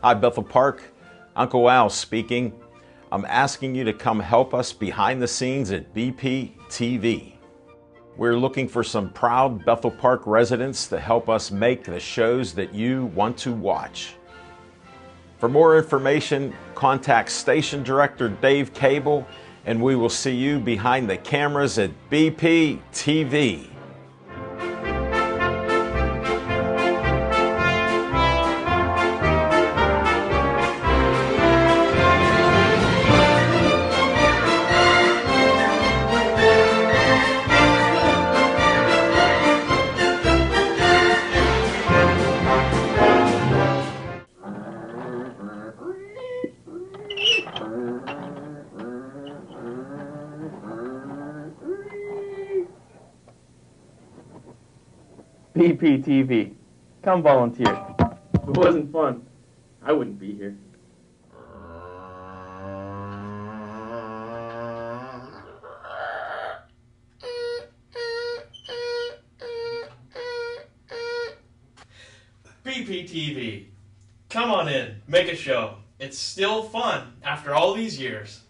Hi, Bethel Park. Uncle Al speaking. I'm asking you to come help us behind the scenes at BP TV. We're looking for some proud Bethel Park residents to help us make the shows that you want to watch. For more information, contact Station Director Dave Cable, and we will see you behind the cameras at BP TV. BPTV. Come volunteer. If it wasn't fun, I wouldn't be here. BPTV. Come on in, make a show. It's still fun after all these years.